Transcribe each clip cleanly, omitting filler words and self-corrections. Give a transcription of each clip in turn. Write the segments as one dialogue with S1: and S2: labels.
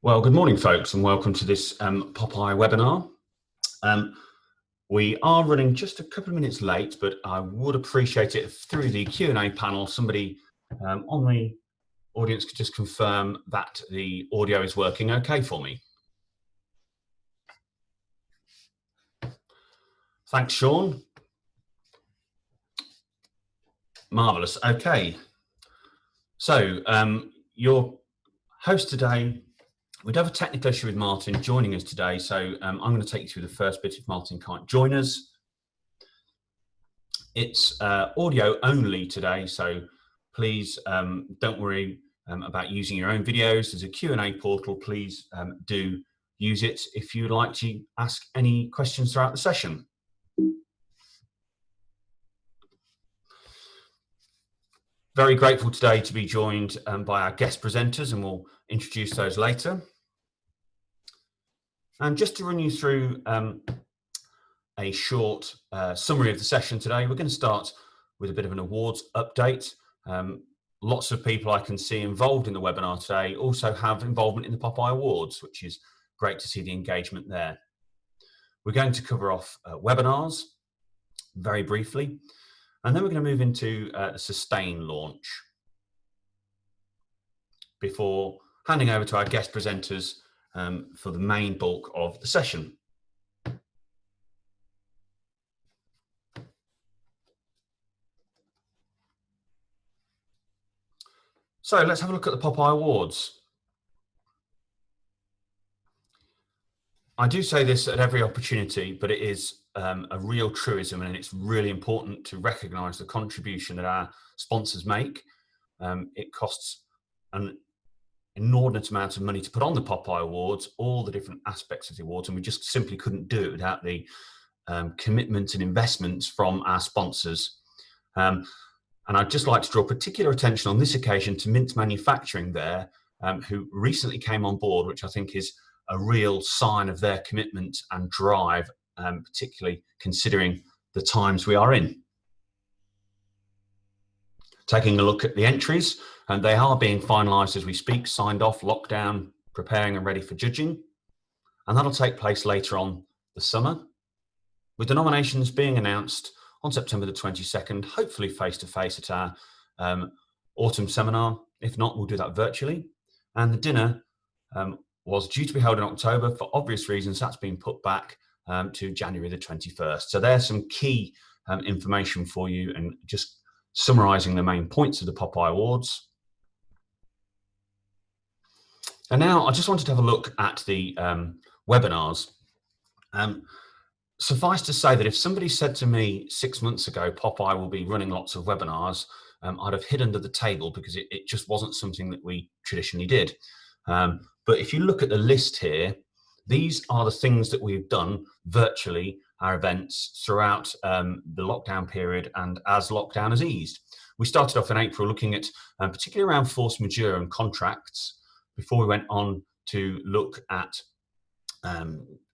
S1: Well, good morning, folks, and welcome to this Popeye webinar. We are running just a couple of minutes late, but I would appreciate it if through the Q&A panel, somebody on the audience could just confirm that the audio is working okay for me. Thanks, Sean. Marvellous. Okay. So your host today, we have a technical issue with Martin joining us today, so I'm going to take you through the first bit if Martin can't join us. It's audio only today, so please don't worry about using your own videos. There's a Q&A portal. Please do use it if you'd like to ask any questions throughout the session. Very grateful today to be joined by our guest presenters, and we'll introduce those later. And just to run you through a short summary of the session today, we're going to start with a bit of an awards update. Lots of people I can see involved in the webinar today also have involvement in the Popeye Awards, which is great to see the engagement there. We're going to cover off webinars very briefly, and then we're going to move into the Sustain launch before handing over to our guest presenters for the main bulk of the session. So let's have a look at the Popeye Awards. I do say this at every opportunity, but it is a real truism, and it's really important to recognise the contribution that our sponsors make. It costs an inordinate amount of money to put on the Popeye Awards, all the different aspects of the awards, and we just simply couldn't do it without the commitment and investments from our sponsors. And I'd just like to draw particular attention on this occasion to Mint Manufacturing there, who recently came on board, which I think is a real sign of their commitment and drive, particularly considering the times we are in. Taking a look at the entries, and they are being finalised as we speak, signed off, lockdown, preparing and ready for judging. And that'll take place later on the summer, with the nominations being announced on September the 22nd, hopefully face-to-face at our autumn seminar. If not, we'll do that virtually. And the dinner was due to be held in October. For obvious reasons, that's been put back to January the 21st. So there's some key information for you, and just summarising the main points of the Popeye Awards. And now I just wanted to have a look at the webinars. Suffice to say that if somebody said to me 6 months ago, Popeye will be running lots of webinars, I'd have hid under the table, because it just wasn't something that we traditionally did. But if you look at the list here, these are the things that we've done virtually, our events throughout the lockdown period and as lockdown has eased. We started off in April looking at particularly around force majeure and contracts, before we went on to look at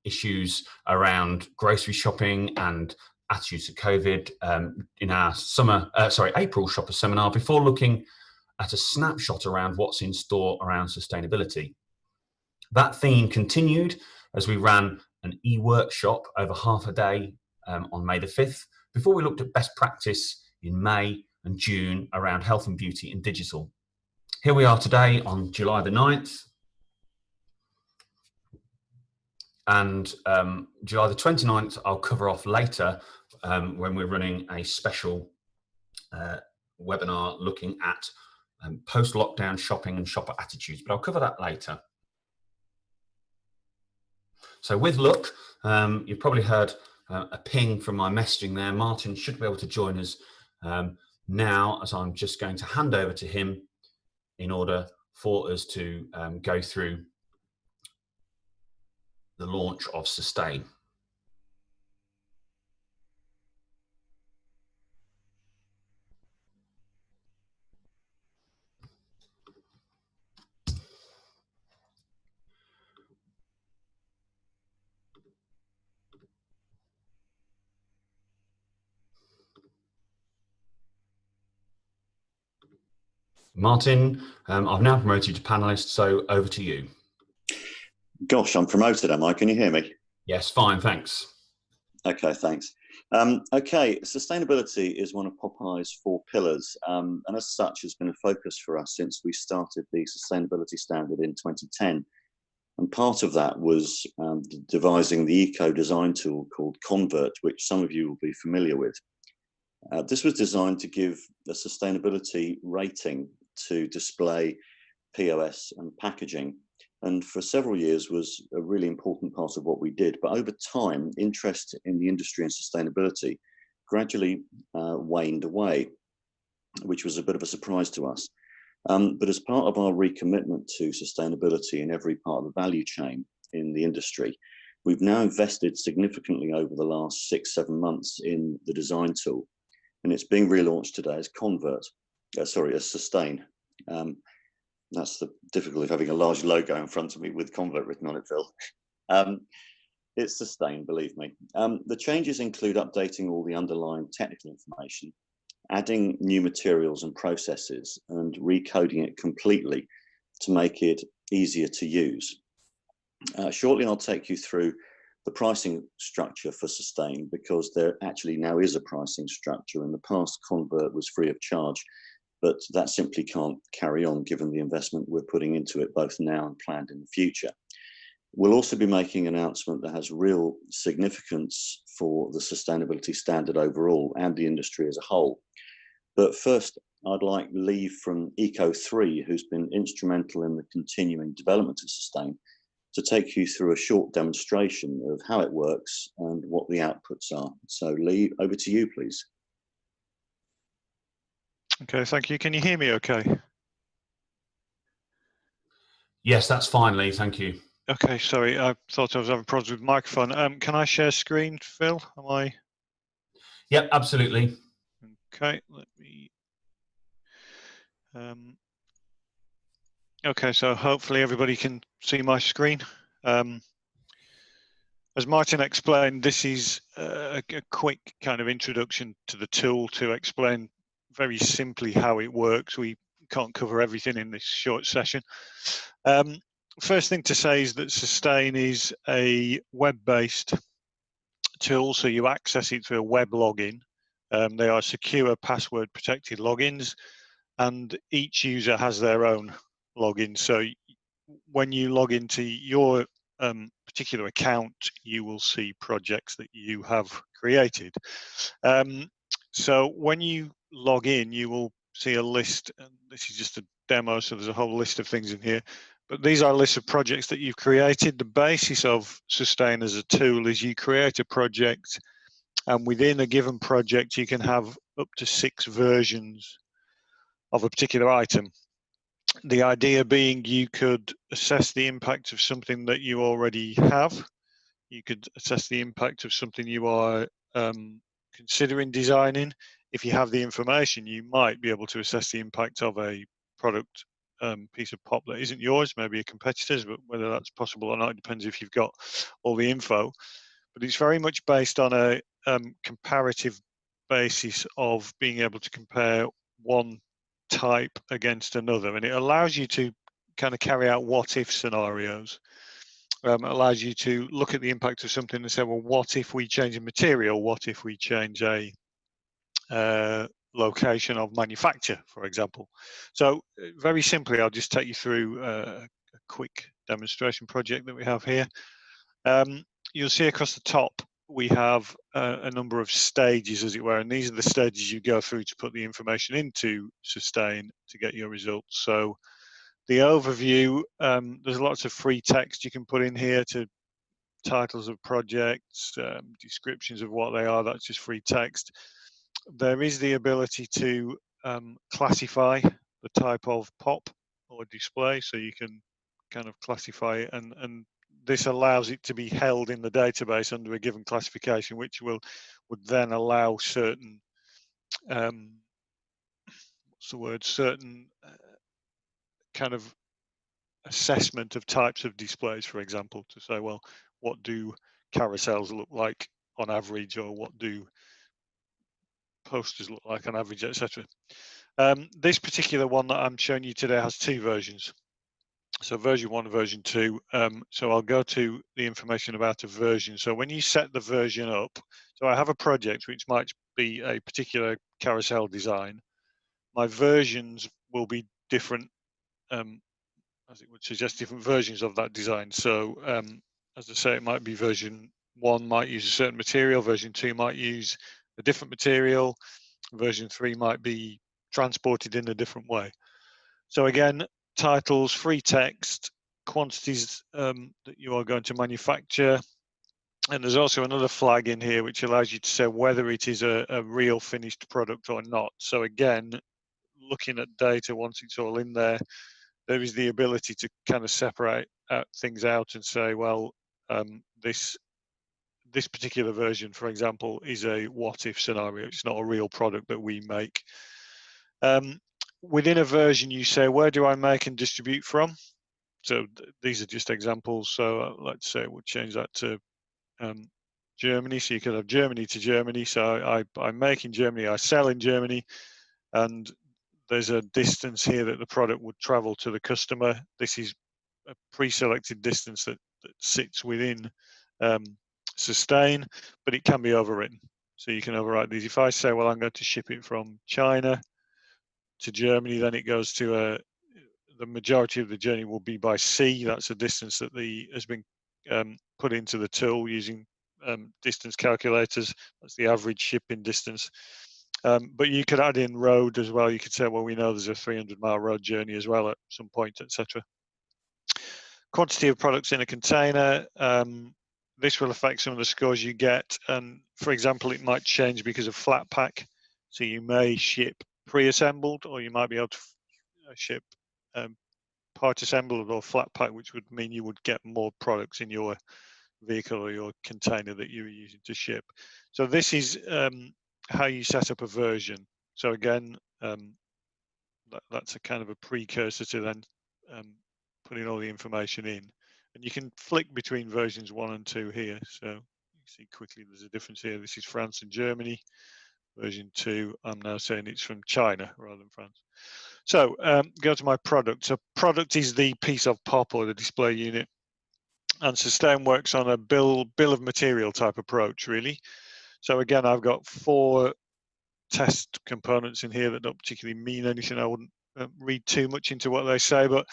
S1: issues around grocery shopping and attitudes to COVID in our April shopper seminar, before looking at a snapshot around what's in store around sustainability. That theme continued as we ran an e-workshop over half a day on May the 5th, before we looked at best practice in May and June around health and beauty and digital. Here we are today on July the 9th. And July the 29th, I'll cover off later when we're running a special webinar looking at post-lockdown shopping and shopper attitudes, but I'll cover that later. So with luck, you've probably heard a ping from my messaging there. Martin should be able to join us now, as I'm just going to hand over to him in order for us to go through the launch of Sustain. Martin, I've now promoted you to panelist, so over to you.
S2: Gosh, I'm promoted, am I? Can you hear me?
S1: Yes, fine, thanks.
S2: Okay, thanks. Okay, sustainability is one of Popeye's four pillars, and as such has been a focus for us since we started the sustainability standard in 2010. And part of that was devising the eco-design tool called Convert, which some of you will be familiar with. This was designed to give a sustainability rating to display POS and packaging, and for several years was a really important part of what we did. But over time, interest in the industry and sustainability gradually waned away, which was a bit of a surprise to us. But as part of our recommitment to sustainability in every part of the value chain in the industry, we've now invested significantly over the last 6-7 months in the design tool, and it's being relaunched today as Convert, as Sustain. That's the difficulty of having a large logo in front of me with Convert written on it, Phil. It's Sustain, believe me. The changes include updating all the underlying technical information, adding new materials and processes, and recoding it completely to make it easier to use. Shortly, I'll take you through the pricing structure for Sustain, because there actually now is a pricing structure. In the past, Convert was free of charge, but that simply can't carry on given the investment we're putting into it both now and planned in the future. We'll also be making an announcement that has real significance for the sustainability standard overall and the industry as a whole. But first, I'd like Lee from Eco3, who's been instrumental in the continuing development of Sustain, to take you through a short demonstration of how it works and what the outputs are. So Lee, over to you, please.
S3: Okay, thank you. Can you hear me okay?
S1: Yes, that's fine, Lee, thank you.
S3: Okay, sorry, I thought I was having problems with the microphone. Can I share screen, Phil? Am I?
S1: Yep, absolutely.
S3: Okay, let me... okay, so hopefully everybody can see my screen. As Martin explained, this is a quick kind of introduction to the tool to explain very simply how it works. We can't cover everything in this short session. First thing to say is that Sustain is a web-based tool, so you access it through a web login. They are secure, password-protected logins, and each user has their own login. So when you log into your particular account, you will see projects that you have created. So when you log in, you will see a list, and this is just a demo, so there's a whole list of things in here, but these are lists of projects that you've created. The basis of Sustain as a tool is you create a project, and within a given project, you can have up to 6 versions of a particular item. The idea being you could assess the impact of something that you already have. You could assess the impact of something you are considering designing. If you have the information, you might be able to assess the impact of a product piece of pop that isn't yours, maybe a competitor's, but whether that's possible or not, it depends if you've got all the info. But it's very much based on a comparative basis of being able to compare one type against another, and it allows you to kind of carry out what if scenarios. It allows you to look at the impact of something and say, well, what if we change a material? What if we change a location of manufacture, for example? So very simply, I'll just take you through a quick demonstration project that we have here. You'll see across the top we have a number of stages, as it were, and these are the stages you go through to put the information into Sustain to get your results. So the overview, there's lots of free text you can put in here, to titles of projects, descriptions of what they are, that's just free text. There is the ability to classify the type of pop or display, so you can kind of classify it, and this allows it to be held in the database under a given classification, which would then allow certain certain kind of assessment of types of displays, for example, to say, well, what do carousels look like on average, or what do posters look like on average, etc. This particular one that I'm showing you today has 2 versions. So version 1 and version 2. So I'll go to the information about a version. So when you set the version up, so I have a project which might be a particular carousel design. My versions will be different, as it would suggest, different versions of that design. So as I say, it might be version 1 might use a certain material, version 2 might use a different material, version 3 might be transported in a different way. So again, titles, free text, quantities that you are going to manufacture. And there's also another flag in here which allows you to say whether it is a real finished product or not. So again, looking at data, once it's all in there, there is the ability to kind of separate things out and say, well, this particular version, for example, is a what-if scenario. It's not a real product that we make. Within a version, you say, where do I make and distribute from? So these are just examples. So let's say we'll change that to Germany. So you could have Germany to Germany. So I make in Germany, I sell in Germany, and there's a distance here that the product would travel to the customer. This is a pre-selected distance that sits within Sustain, but it can be overwritten. So you can overwrite these. If I say, well, I'm going to ship it from China to Germany, then it goes to the majority of the journey will be by sea. That's a distance that has been put into the tool using distance calculators. That's the average shipping distance. But you could add in road as well. You could say, well, we know there's a 300-mile road journey as well at some point, etc. Quantity of products in a container. This will affect some of the scores you get. And for example, it might change because of flat pack. So you may ship pre-assembled, or you might be able to ship part assembled or flat pack, which would mean you would get more products in your vehicle or your container that you're using to ship. So this is how you set up a version. So again, that's a kind of a precursor to then putting all the information in. And you can flick between versions 1 and 2 here. So you see quickly there's a difference here. This is France and Germany. Version 2, I'm now saying it's from China rather than France. So go to my product. So product is the piece of POP or the display unit. And Sustain works on a bill of material type approach, really. So again, I've got 4 test components in here that don't particularly mean anything. I wouldn't read too much into what they say, but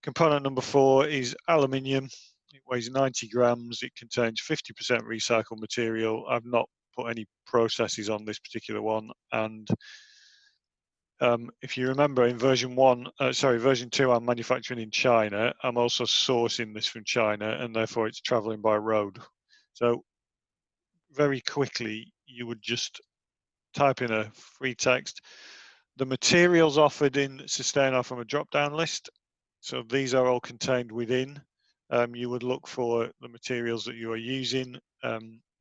S3: component number 4 is aluminium. It weighs 90 grams. It contains 50% recycled material. I've not put any processes on this particular one. And if you remember in version 2, I'm manufacturing in China. I'm also sourcing this from China, and therefore it's traveling by road. So very quickly, you would just type in a free text. The materials offered in Sustain are from a drop-down list. So these are all contained within. You would look for the materials that you are using.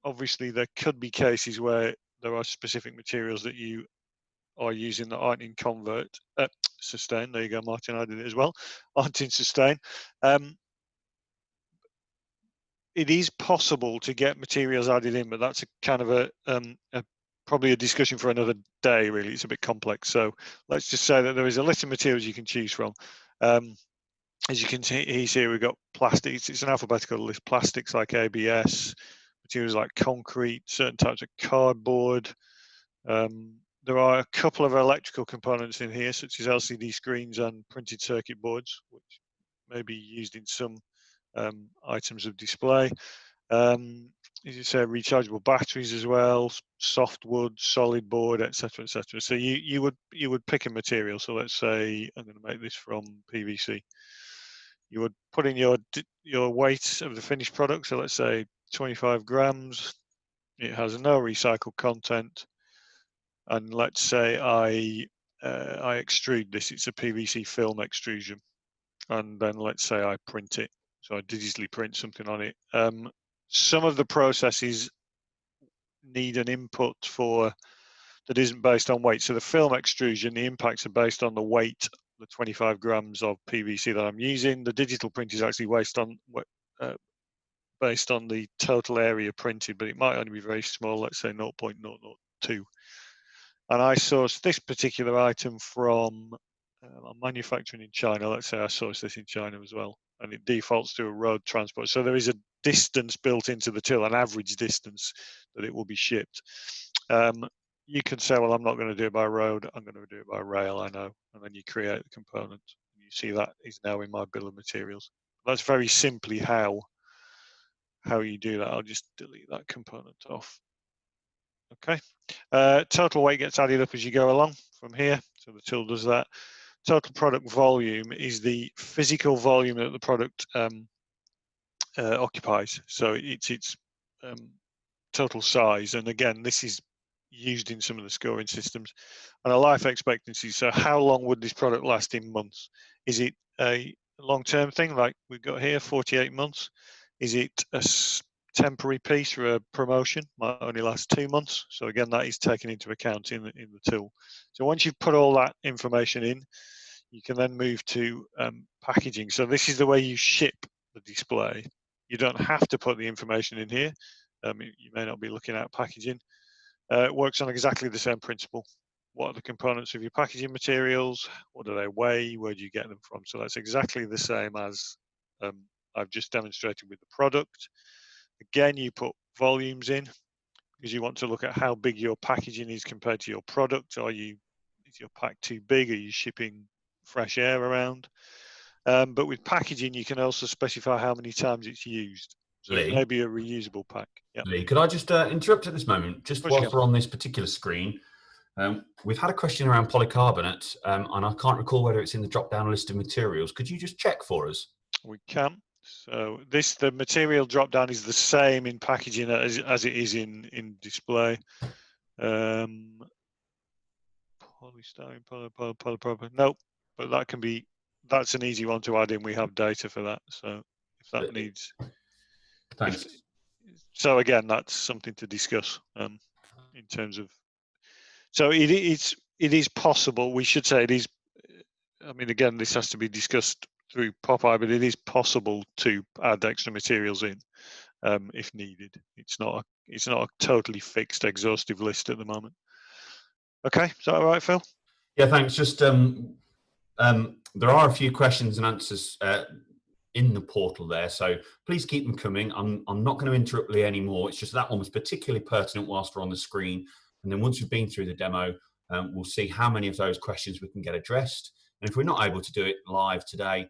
S3: Obviously, there could be cases where there are specific materials that you are using that aren't in Sustain. There you go, Martin, I did it as well. Aren't in Sustain. It is possible to get materials added in, but that's a kind of probably a discussion for another day, really. It's a bit complex. So let's just say that there is a list of materials you can choose from. As you can see here, we've got plastics. It's an alphabetical list. Plastics like ABS, materials like concrete, certain types of cardboard. There are a couple of electrical components in here, such as LCD screens and printed circuit boards, which may be used in some items of display. As you say, rechargeable batteries as well, softwood, solid board, etc., etc. So you would pick a material. So let's say I'm going to make this from PVC. You would put in your weight of the finished product. So let's say 25 grams. It has no recycled content. And let's say I extrude this. It's a PVC film extrusion. And then let's say I print it. So I digitally print something on it. Some of the processes need an input that isn't based on weight. So the film extrusion, the impacts are based on the weight, the 25 grams of PVC that I'm using. The digital print is actually based on the total area printed, but it might only be very small, let's say 0.002. And I sourced this particular item from I'm manufacturing in China. Let's say I source this in China as well, and it defaults to a road transport. So there is a distance built into the till, an average distance that it will be shipped. You can say, well, I'm not going to do it by road. I'm going to do it by rail. I know, and then you create the component. You see that is now in my bill of materials. That's very simply how you do that. I'll just delete that component off. Okay. Total weight gets added up as you go along from here. So the tool does that. Total product volume is the physical volume that the product occupies. So it's its total size. And again, this is used in some of the scoring systems. And a life expectancy. So how long would this product last in months? Is it a long-term thing like we've got here, 48 months? Is it a temporary piece for a promotion? Might only last 2 months. So again, that is taken into account in the tool. So once you've put all that information in, you can then move to packaging. So this is the way you ship the display. You don't have to put the information in here. You may not be looking at packaging. It works on exactly the same principle. What are the components of your packaging materials? What do they weigh? Where do you get them from? So that's exactly the same as I've just demonstrated with the product. Again, you put volumes in because you want to look at how big your packaging is compared to your product. Is your pack too big? Are you shipping fresh air around? But with packaging, you can also specify how many times it's used. So
S1: Lee?
S3: it may be a reusable pack. Yeah.
S1: Lee, could I just interrupt at this moment? Just whilst we're on this particular screen, we've had a question around polycarbonate, and I can't recall whether it's in the drop-down list of materials. Could you just check for us?
S3: We can. So the material drop-down is the same in packaging as it is in display. Polystyrene, polypropylene. Nope, but that's an easy one to add in. We have data for that. So if that needs.
S1: Thanks.
S3: So again, that's something to discuss in terms of. So it is possible. We should say it is. I mean, again, this has to be discussed through Popeye, but it is possible to add extra materials in if needed. It's not a totally fixed, exhaustive list at the moment. Okay, is that all right, Phil?
S1: Yeah, thanks. Just there are a few questions and answers in the portal there, so please keep them coming. I'm not going to interrupt Lee anymore. It's just that one was particularly pertinent whilst we're on the screen, and then once we've been through the demo, we'll see how many of those questions we can get addressed. And if we're not able to do it live today,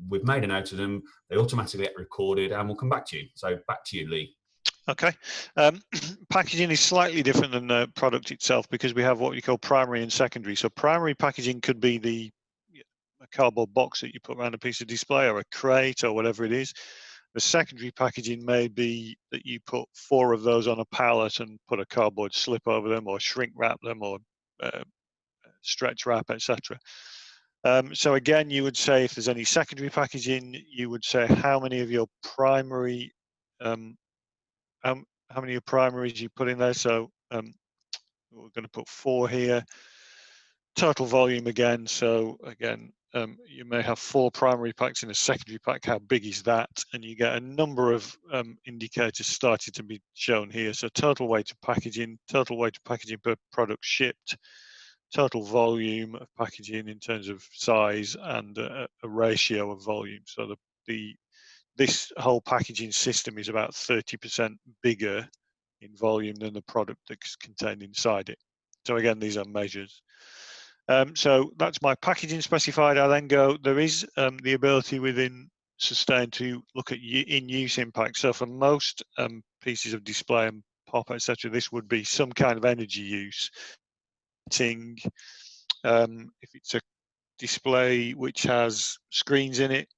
S1: we've made a note of them. They automatically get recorded, and we'll come back to you. So back to you, Lee.
S3: Okay. Packaging is slightly different than the product itself because we have what you call primary and secondary. So primary packaging could be a cardboard box that you put around a piece of display or a crate or whatever it is. The secondary packaging may be that you put 4 of those on a pallet and put a cardboard slip over them or shrink wrap them or stretch wrap, etc. So again, you would say if there's any secondary packaging, you would say how many of your primary how many of primaries you put in there. So we're going to put 4 here. Total volume again. So again, you may have 4 primary packs in a secondary pack. How big is that? And you get a number of indicators started to be shown here. So total weight of packaging per product shipped, total volume of packaging in terms of size, and a ratio of volume. So this whole packaging system is about 30% bigger in volume than the product that's contained inside it. So again, these are measures. So that's my packaging specified. I then go, there is the ability within Sustain to look at in-use impact. So for most pieces of display and pop, etc., this would be some kind of energy use. If it's a display which has screens in it,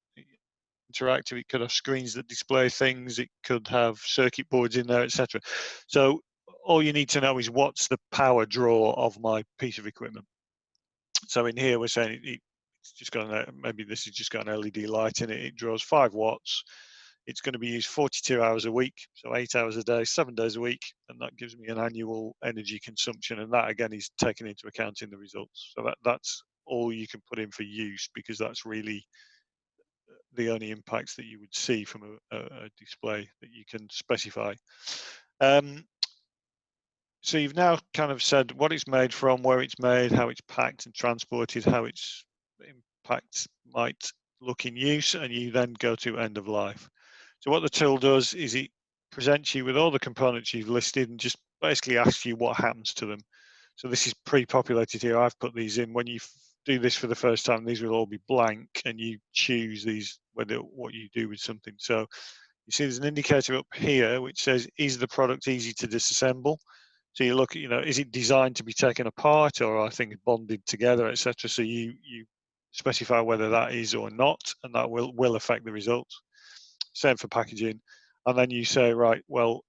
S3: interactive, it could have screens that display things, it could have circuit boards in there, etc. So all you need to know is what's the power draw of my piece of equipment. So in here we're saying it's just got maybe this has just got an LED light in it. It draws 5 watts. It's going to be used 42 hours a week, so 8 hours a day, 7 days a week, and that gives me an annual energy consumption. And that again is taken into account in the results. So that's all you can put in for use, because that's really the only impacts that you would see from a display that you can specify. So you've now kind of said what it's made from, where it's made, how it's packed and transported, how its impact might look in use, and you then go to end of life. So what the tool does is it presents you with all the components you've listed and just basically asks you what happens to them. So this is pre-populated here. I've put these in. When you do this for the first time, these will all be blank, and you choose these, whether what you do with something. So you see there's an indicator up here which says, is the product easy to disassemble? So you look at, is it designed to be taken apart, or are things bonded together, etc. So you specify whether that is or not, and that will affect the results. Same for packaging. And then you say, right, well,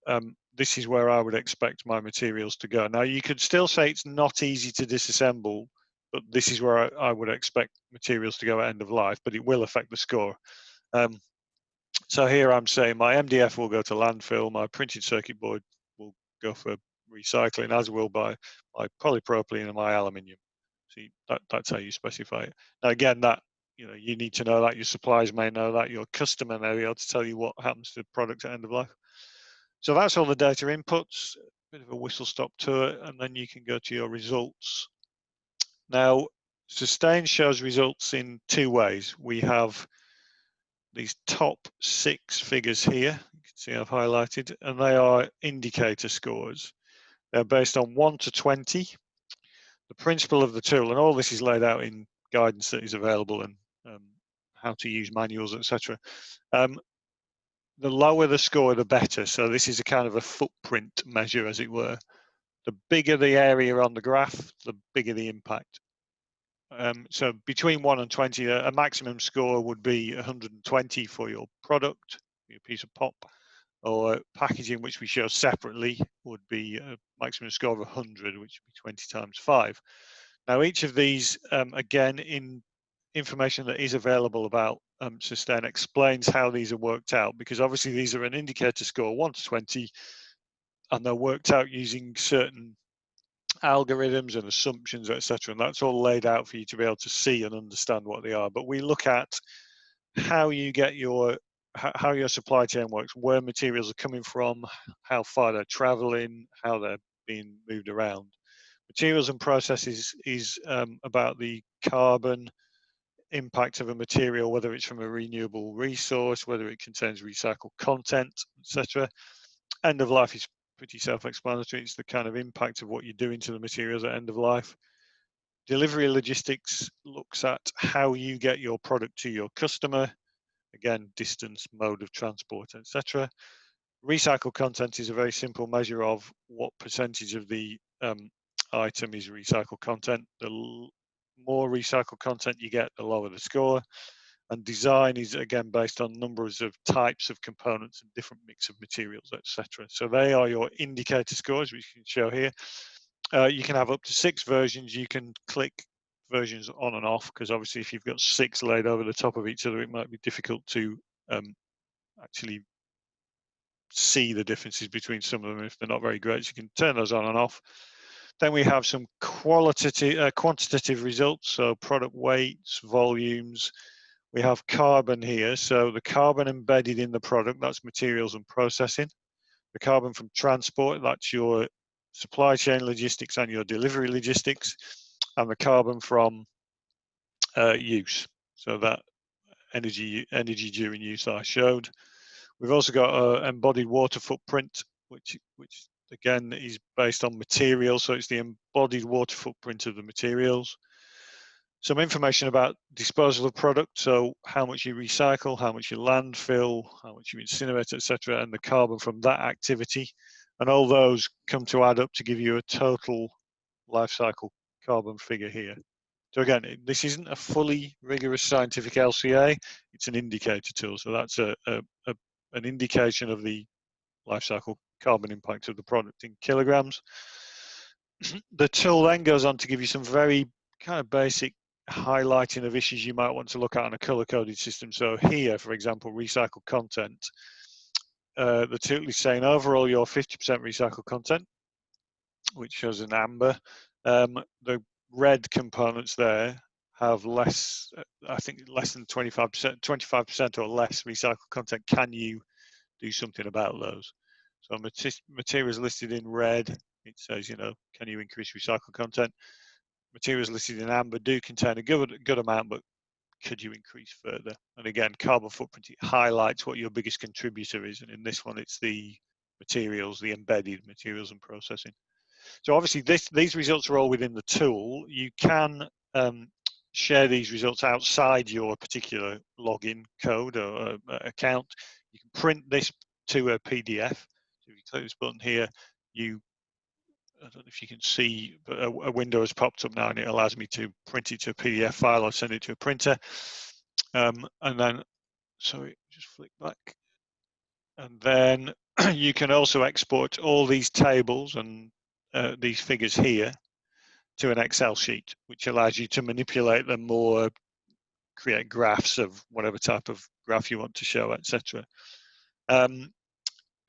S3: this is where I would expect my materials to go. Now, you could still say it's not easy to disassemble, but this is where I would expect materials to go at end of life, but it will affect the score. So here I'm saying my MDF will go to landfill, my printed circuit board will go for recycling, as will my polypropylene and my aluminium. See, that's how you specify it. Now, again, that you need to know that, your suppliers may know that, your customer may be able to tell you what happens to the product at end of life. So that's all the data inputs, a bit of a whistle stop tour, and then you can go to your results. Now, Sustain shows results in two ways. We have these top 6 figures here, you can see I've highlighted, and they are indicator scores. They're based on 1 to 20. The principle of the tool, and all this is laid out in guidance that is available, and how to use manuals, etc. The lower the score, the better. So this is a kind of a footprint measure, as it were. The bigger the area on the graph, the bigger the impact. So between 1 and 20, a maximum score would be 120 for your product, your piece of pop, or packaging, which we show separately, would be a maximum score of 100, which would be 20 times 5. Now, each of these, again, in information that is available about Sustain, explains how these are worked out, because obviously these are an indicator score 1 to 20, and they're worked out using certain algorithms and assumptions, etc. And that's all laid out for you to be able to see and understand what they are. But we look at how you get how your supply chain works, where materials are coming from, how far they're traveling, how they're being moved around. Materials and processes is about the carbon impact of a material, whether it's from a renewable resource, whether it contains recycled content, etc. End of life is pretty self-explanatory. It's the kind of impact of what you're doing to the materials at end of life. Delivery logistics looks at how you get your product to your customer. Again, distance, mode of transport, etc. Recycled content is a very simple measure of what percentage of the item is recycled content. The more recycled content you get, the lower the score. And design is again based on numbers of types of components and different mix of materials, etc. So they are your indicator scores, which you can show here. You can have up to 6 versions. You can click versions on and off, because obviously if you've got 6 laid over the top of each other, it might be difficult to actually see the differences between some of them if they're not very great. So you can turn those on and off. Then we have some quantitative results, so product weights, volumes. We have carbon here, so the carbon embedded in the product, that's materials and processing. The carbon from transport, that's your supply chain logistics and your delivery logistics. And the carbon from use, so that energy during use that I showed. We've also got an embodied water footprint, which again is based on materials, so it's the embodied water footprint of the materials. Some information about disposal of product, so how much you recycle, how much you landfill, how much you incinerate, etc., and the carbon from that activity. And all those come to add up to give you a total life cycle carbon figure here. So again, this isn't a fully rigorous scientific LCA, it's an indicator tool. So that's an indication of the life cycle carbon impact of the product in kilograms. The tool then goes on to give you some very kind of basic highlighting of issues you might want to look at on a color-coded system. So here, for example, recycled content. The tool is saying overall you're 50% recycled content, which shows an amber. The red components there have less, I think less than 25% or less recycled content. Can you do something about those? So materials listed in red It says, can you increase recycled content? Materials listed in amber do contain a good amount, but could you increase further? And again, carbon footprint, it highlights what your biggest contributor is. And in this one, it's the materials, the embedded materials and processing. So obviously these results are all within the tool. You can share these results outside your particular login code or account. You can print this to a PDF. So if you click this button here, I don't know if you can see, but a window has popped up now and it allows me to print it to a PDF file or send it to a printer. And then, sorry, just flick back. And then you can also export all these tables and these figures here to an Excel sheet, which allows you to manipulate them more, create graphs of whatever type of graph you want to show, etc.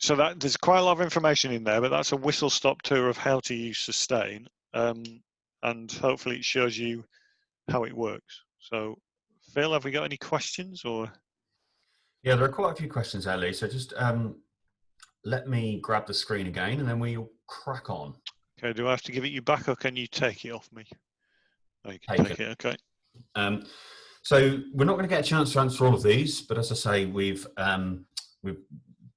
S3: So that there's quite a lot of information in there, but that's a whistle-stop tour of how to use Sustain, and hopefully it shows you how it works. So, Phil, have we got any questions or?
S1: Yeah, there are quite a few questions there, Lee. So just let me grab the screen again, and then we'll crack on.
S3: Okay. Do I have to give it you back, or can you take it off me? Oh, you can take it. Okay.
S1: So we're not going to get a chance to answer all of these, but as I say,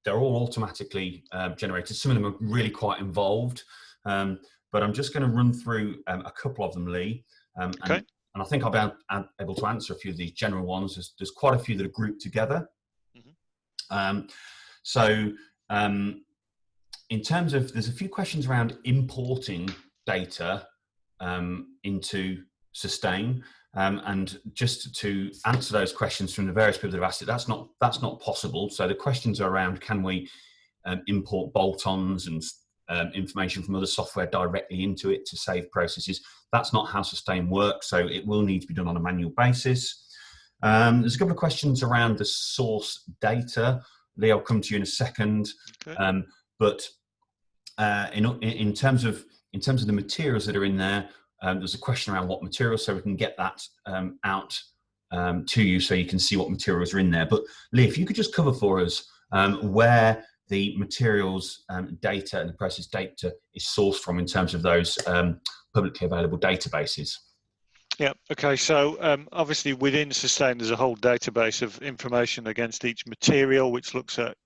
S1: they're all automatically generated. Some of them are really quite involved, but I'm just going to run through a couple of them, Lee.
S3: Okay.
S1: And I think I'll be able to answer a few of these general ones. There's quite a few that are grouped together. Mm-hmm. In terms of, there's a few questions around importing data into Sustain. And just to answer those questions from the various people that have asked it, that's not possible. So the questions are around, can we import bolt-ons and information from other software directly into it to save processes? That's not how Sustain works, so it will need to be done on a manual basis. There's a couple of questions around the source data. Lee, I'll come to you in a second. Okay. But in terms of the materials that are in there, there's a question around what materials, so we can get that out to you so you can see what materials are in there. But Lee, if you could just cover for us where the materials data and the process data is sourced from in terms of those publicly available databases.
S3: Yeah, okay, so obviously within Sustain there's a whole database of information against each material, which looks at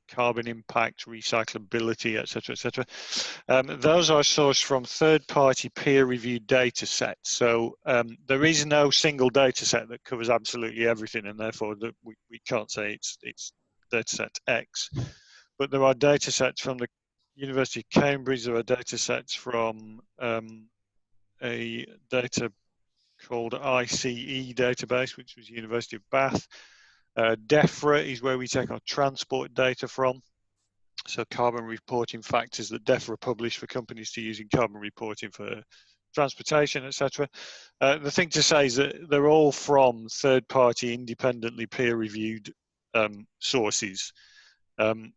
S3: carbon impact, recyclability, etc., etc. Those are sourced from third-party peer-reviewed data sets. So there is no single data set that covers absolutely everything, and therefore we can't say it's data set X. But there are data sets from the University of Cambridge, there are data sets from a data called ICE database, which was University of Bath. DEFRA is where we take our transport data from. So carbon reporting factors that DEFRA publish for companies to use in carbon reporting for transportation, etc. The thing to say is that they're all from third-party, independently peer-reviewed sources.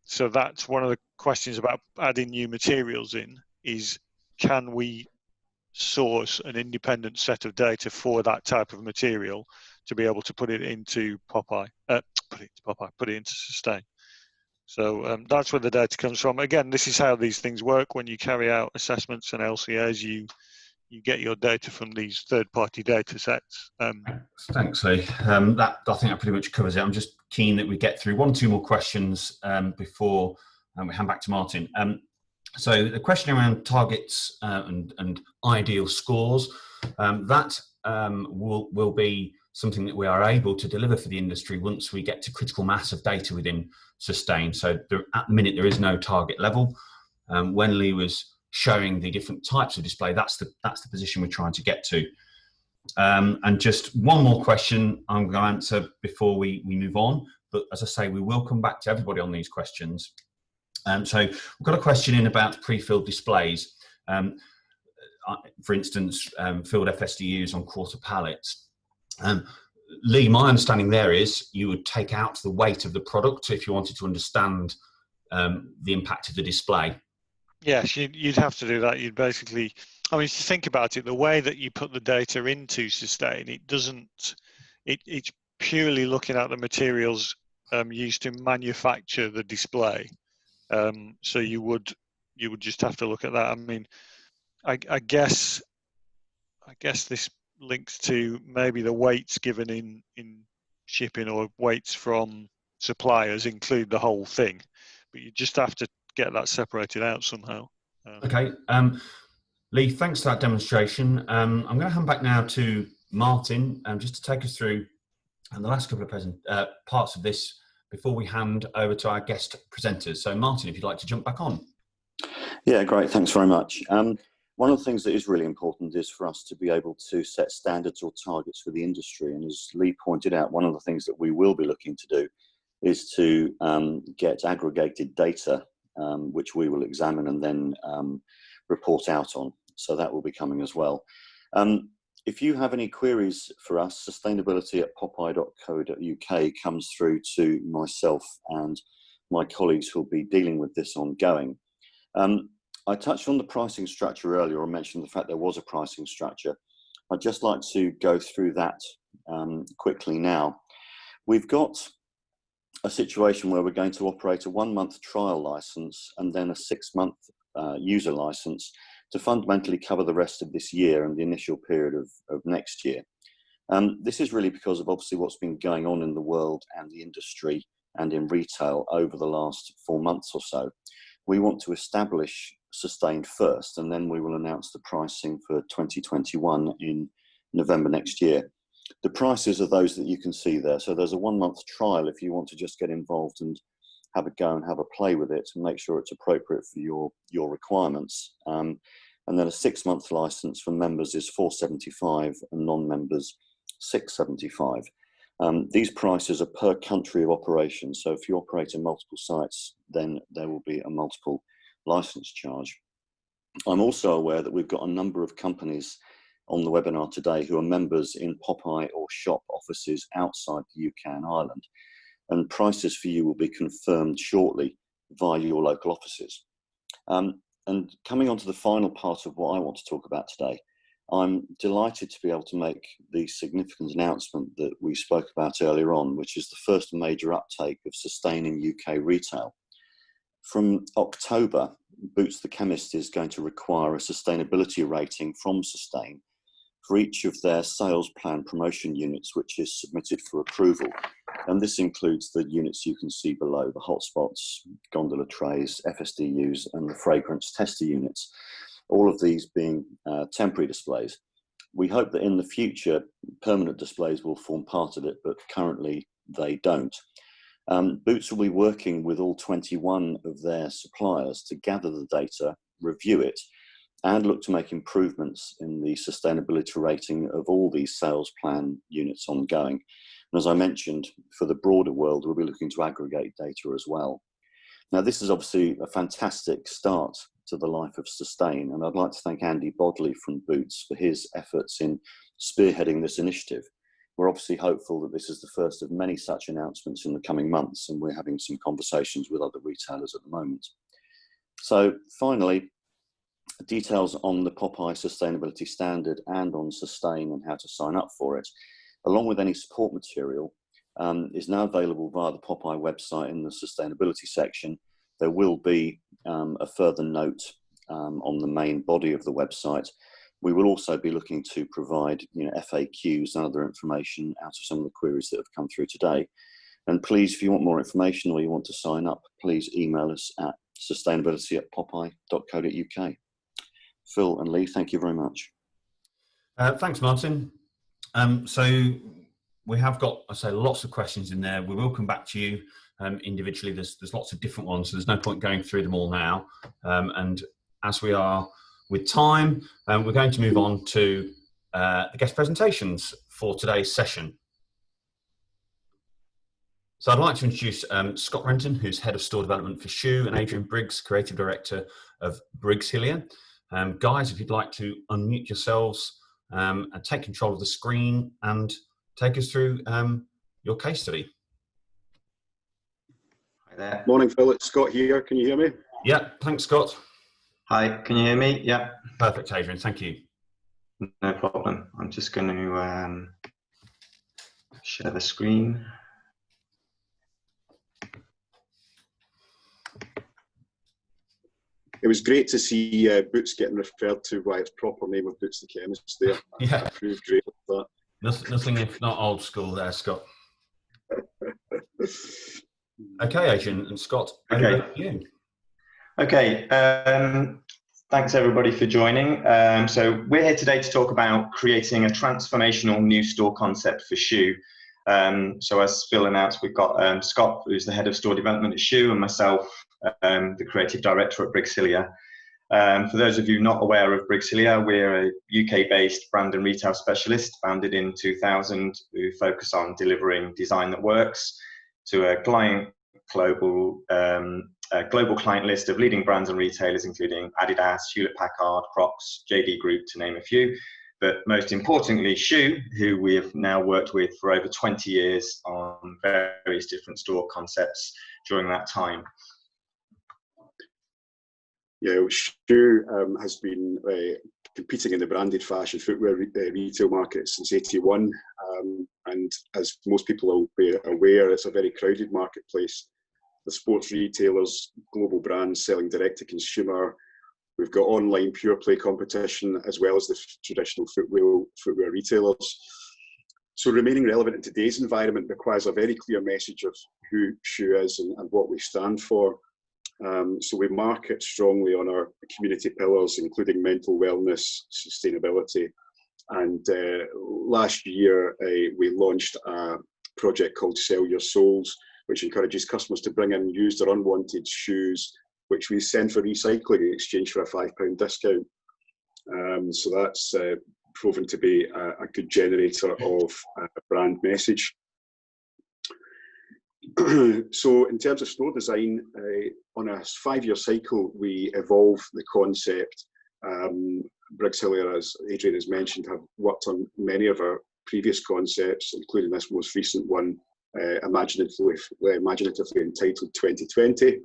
S3: So that's one of the questions about adding new materials in, is can we source an independent set of data for that type of material to be able to put it into Popeye, put it into Sustain. So that's where the data comes from. Again, this is how these things work. When you carry out assessments and LCAs, you get your data from these third-party data sets.
S1: Thanks, Lee. I think that pretty much covers it. I'm just keen that we get through one or two more questions before we hand back to Martin. So the question around targets and ideal scores, that will be something that we are able to deliver for the industry once we get to critical mass of data within Sustain. So at the minute, there is no target level. When Lee was showing the different types of display, that's the position we're trying to get to. And just one more question I'm going to answer before we move on. But as I say, we will come back to everybody on these questions. So we've got a question in about pre-filled displays. For instance, filled FSDUs on quarter pallets. Lee, my understanding there is you would take out the weight of the product if you wanted to understand the impact of the display.
S3: Yes, you'd have to do that. You'd basically, I mean, if you think about it, the way that you put the data into Sustain, it's purely looking at the materials used to manufacture the display. So you would you would just have to look at that. I mean, I guess this links to maybe the weights given in shipping, or weights from suppliers include the whole thing, but you just have to get that separated out somehow.
S1: Okay, Lee, thanks for that demonstration. I'm going to hand back now to Martin just to take us through the last couple of parts of this before we hand over to our guest presenters. So Martin, if you'd like to jump back on.
S2: Yeah, great. Thanks very much. One of the things that is really important is for us to be able to set standards or targets for the industry. And as Lee pointed out, one of the things that we will be looking to do is to get aggregated data, which we will examine and then report out on. So that will be coming as well. If you have any queries for us, sustainability@popeye.co.uk comes through to myself and my colleagues who will be dealing with this ongoing. I touched on the pricing structure earlier, or mentioned the fact there was a pricing structure. I'd just like to go through that quickly now. We've got a situation where we're going to operate a 1-month trial license and then a 6-month user license to fundamentally cover the rest of this year and the initial period of next year. This is really because of obviously what's been going on in the world and the industry and in retail over the last 4 months or so. We want to establish Sustain first, and then we will announce the pricing for 2021 in November next year. The prices are those that you can see there. So there's a 1-month trial if you want to just get involved and have a go and have a play with it and make sure it's appropriate for your requirements. And then a 6-month license for members is $475 and non-members $675. These prices are per country of operation. So if you operate in multiple sites, then there will be a multiple license charge. I'm also aware that we've got a number of companies on the webinar today who are members in Popeye or shop offices outside the UK and Ireland. And prices for you will be confirmed shortly via your local offices. And coming on to the final part of what I want to talk about today, I'm delighted to be able to make the significant announcement that we spoke about earlier on, which is the first major uptake of Sustain in UK retail. From October, Boots the Chemist is going to require a sustainability rating from Sustain for each of their sales plan promotion units, which is submitted for approval. And this includes the units you can see below, the hotspots, gondola trays, FSDUs, and the fragrance tester units, all of these being temporary displays. We hope that in the future, permanent displays will form part of it, but currently they don't. Boots will be working with all 21 of their suppliers to gather the data, review it, and look to make improvements in the sustainability rating of all these sales plan units ongoing. And as I mentioned, for the broader world, we'll be looking to aggregate data as well. Now, this is obviously a fantastic start to the life of Sustain, and I'd like to thank Andy Bodley from Boots for his efforts in spearheading this initiative. We're obviously hopeful that this is the first of many such announcements in the coming months, and we're having some conversations with other retailers at the moment. So finally, details on the Popeye Sustainability Standard and on Sustain and how to sign up for it, along with any support material, is now available via the Popeye website in the sustainability section. There will be a further note on the main body of the website. We will also be looking to provide FAQs and other information out of some of the queries that have come through today. And please, if you want more information or you want to sign up, please email us at sustainability@popeye.co.uk. Phil and Lee, thank you very much.
S1: Thanks, Martin. So we have got, I say, lots of questions in there. We will come back to you individually. There's lots of different ones, so there's no point going through them all now. And as we are with time, we're going to move on to the guest presentations for today's session. So I'd like to introduce Scott Renton, who's Head of Store Development for Shoe, and Adrian Briggs, Creative Director of Briggs Hillier. Guys, if you'd like to unmute yourselves and take control of the screen and take us through your case study.
S4: Hi there.
S5: Morning, Phil. It's Scott here. Can you hear me?
S1: Yeah, thanks, Scott.
S4: Hi, can you hear me? Yeah.
S1: Perfect, Adrian. Thank you.
S4: No problem. I'm just going to share the screen.
S5: it was great to see Boots getting referred to by its proper name of Boots the Chemist there.
S1: Yeah.
S5: I proved great with
S1: Nothing if not old school there, Scott.
S5: that.
S1: Okay, Adrian and Scott,
S4: Okay.
S1: over to you.
S4: Okay, thanks everybody for joining. So we're here today to talk about creating a transformational new store concept for Shoe. So as Phil announced, we've got Scott, who's the head of store development at Shoe, and myself, the creative director at Briggs Hillier. For those of you not aware of Briggs Hillier, we're a UK-based brand and retail specialist founded in 2000 who focus on delivering design that works to a global client list of leading brands and retailers, including Adidas, Hewlett-Packard, Crocs, JD Group, to name a few. But most importantly, Shoe, who we have now worked with for over 20 years on various different store concepts during that time.
S5: Yeah, Shoe has been competing in the branded fashion footwear retail market since '81, and as most people will be aware, it's a very crowded marketplace. The sports retailers, global brands selling direct to consumer. We've got online pure play competition as well as the traditional footwear retailers. So remaining relevant in today's environment requires a very clear message of who Shoe is and what we stand for. So we market strongly on our community pillars, including mental wellness, sustainability. And last year, we launched a project called Sell Your Souls, which encourages customers to bring in used or unwanted shoes, which we send for recycling in exchange for a £5 discount. So that's proven to be a good generator of brand message. So in terms of store design, on a 5-year cycle, we evolve the concept. Briggs Hillier, as Adrian has mentioned, have worked on many of our previous concepts, including this most recent one, imaginatively entitled 2020.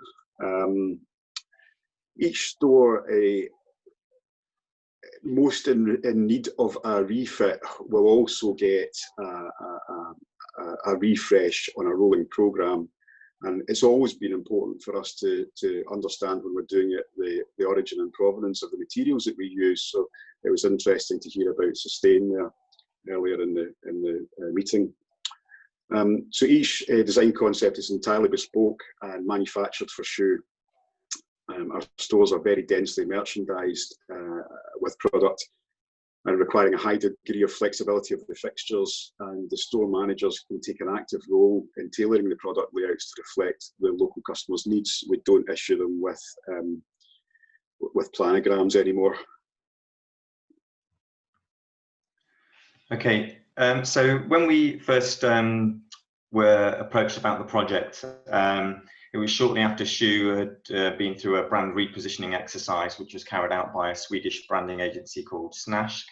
S5: Each store most in need of a refit will also get a refresh on a rolling programme. And it's always been important for us to understand when we're doing it the origin and provenance of the materials that we use. So it was interesting to hear about Sustain there earlier in the meeting. So each design concept is entirely bespoke and manufactured for Shoe. Our stores are very densely merchandised with product and requiring a high degree of flexibility of the fixtures, and the store managers can take an active role in tailoring the product layouts to reflect the local customers' needs. We don't issue them with planograms anymore.
S4: Okay, so when we first were approached about the project, it was shortly after Shoe had been through a brand repositioning exercise, which was carried out by a Swedish branding agency called Snask.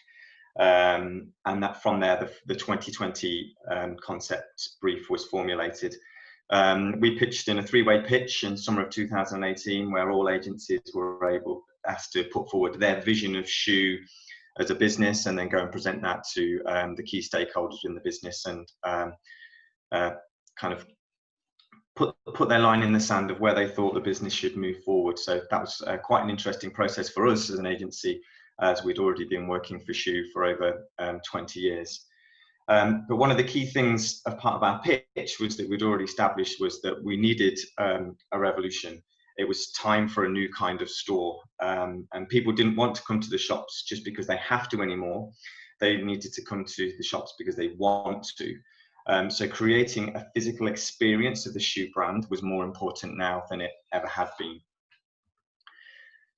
S4: And that from there, the 2020 concept brief was formulated. We pitched in a 3-way pitch in summer of 2018, where all agencies were asked to put forward their vision of Shoe as a business, and then go and present that to the key stakeholders in the business, and kind of put their line in the sand of where they thought the business should move forward. So that was quite an interesting process for us as an agency, as we'd already been working for Shoe for over 20 years. But one of the key things as part of our pitch was that we'd already established was that we needed a revolution. It was time for a new kind of store, and people didn't want to come to the shops just because they have to anymore. They needed to come to the shops because they want to. So creating a physical experience of the Shoe brand was more important now than it ever had been.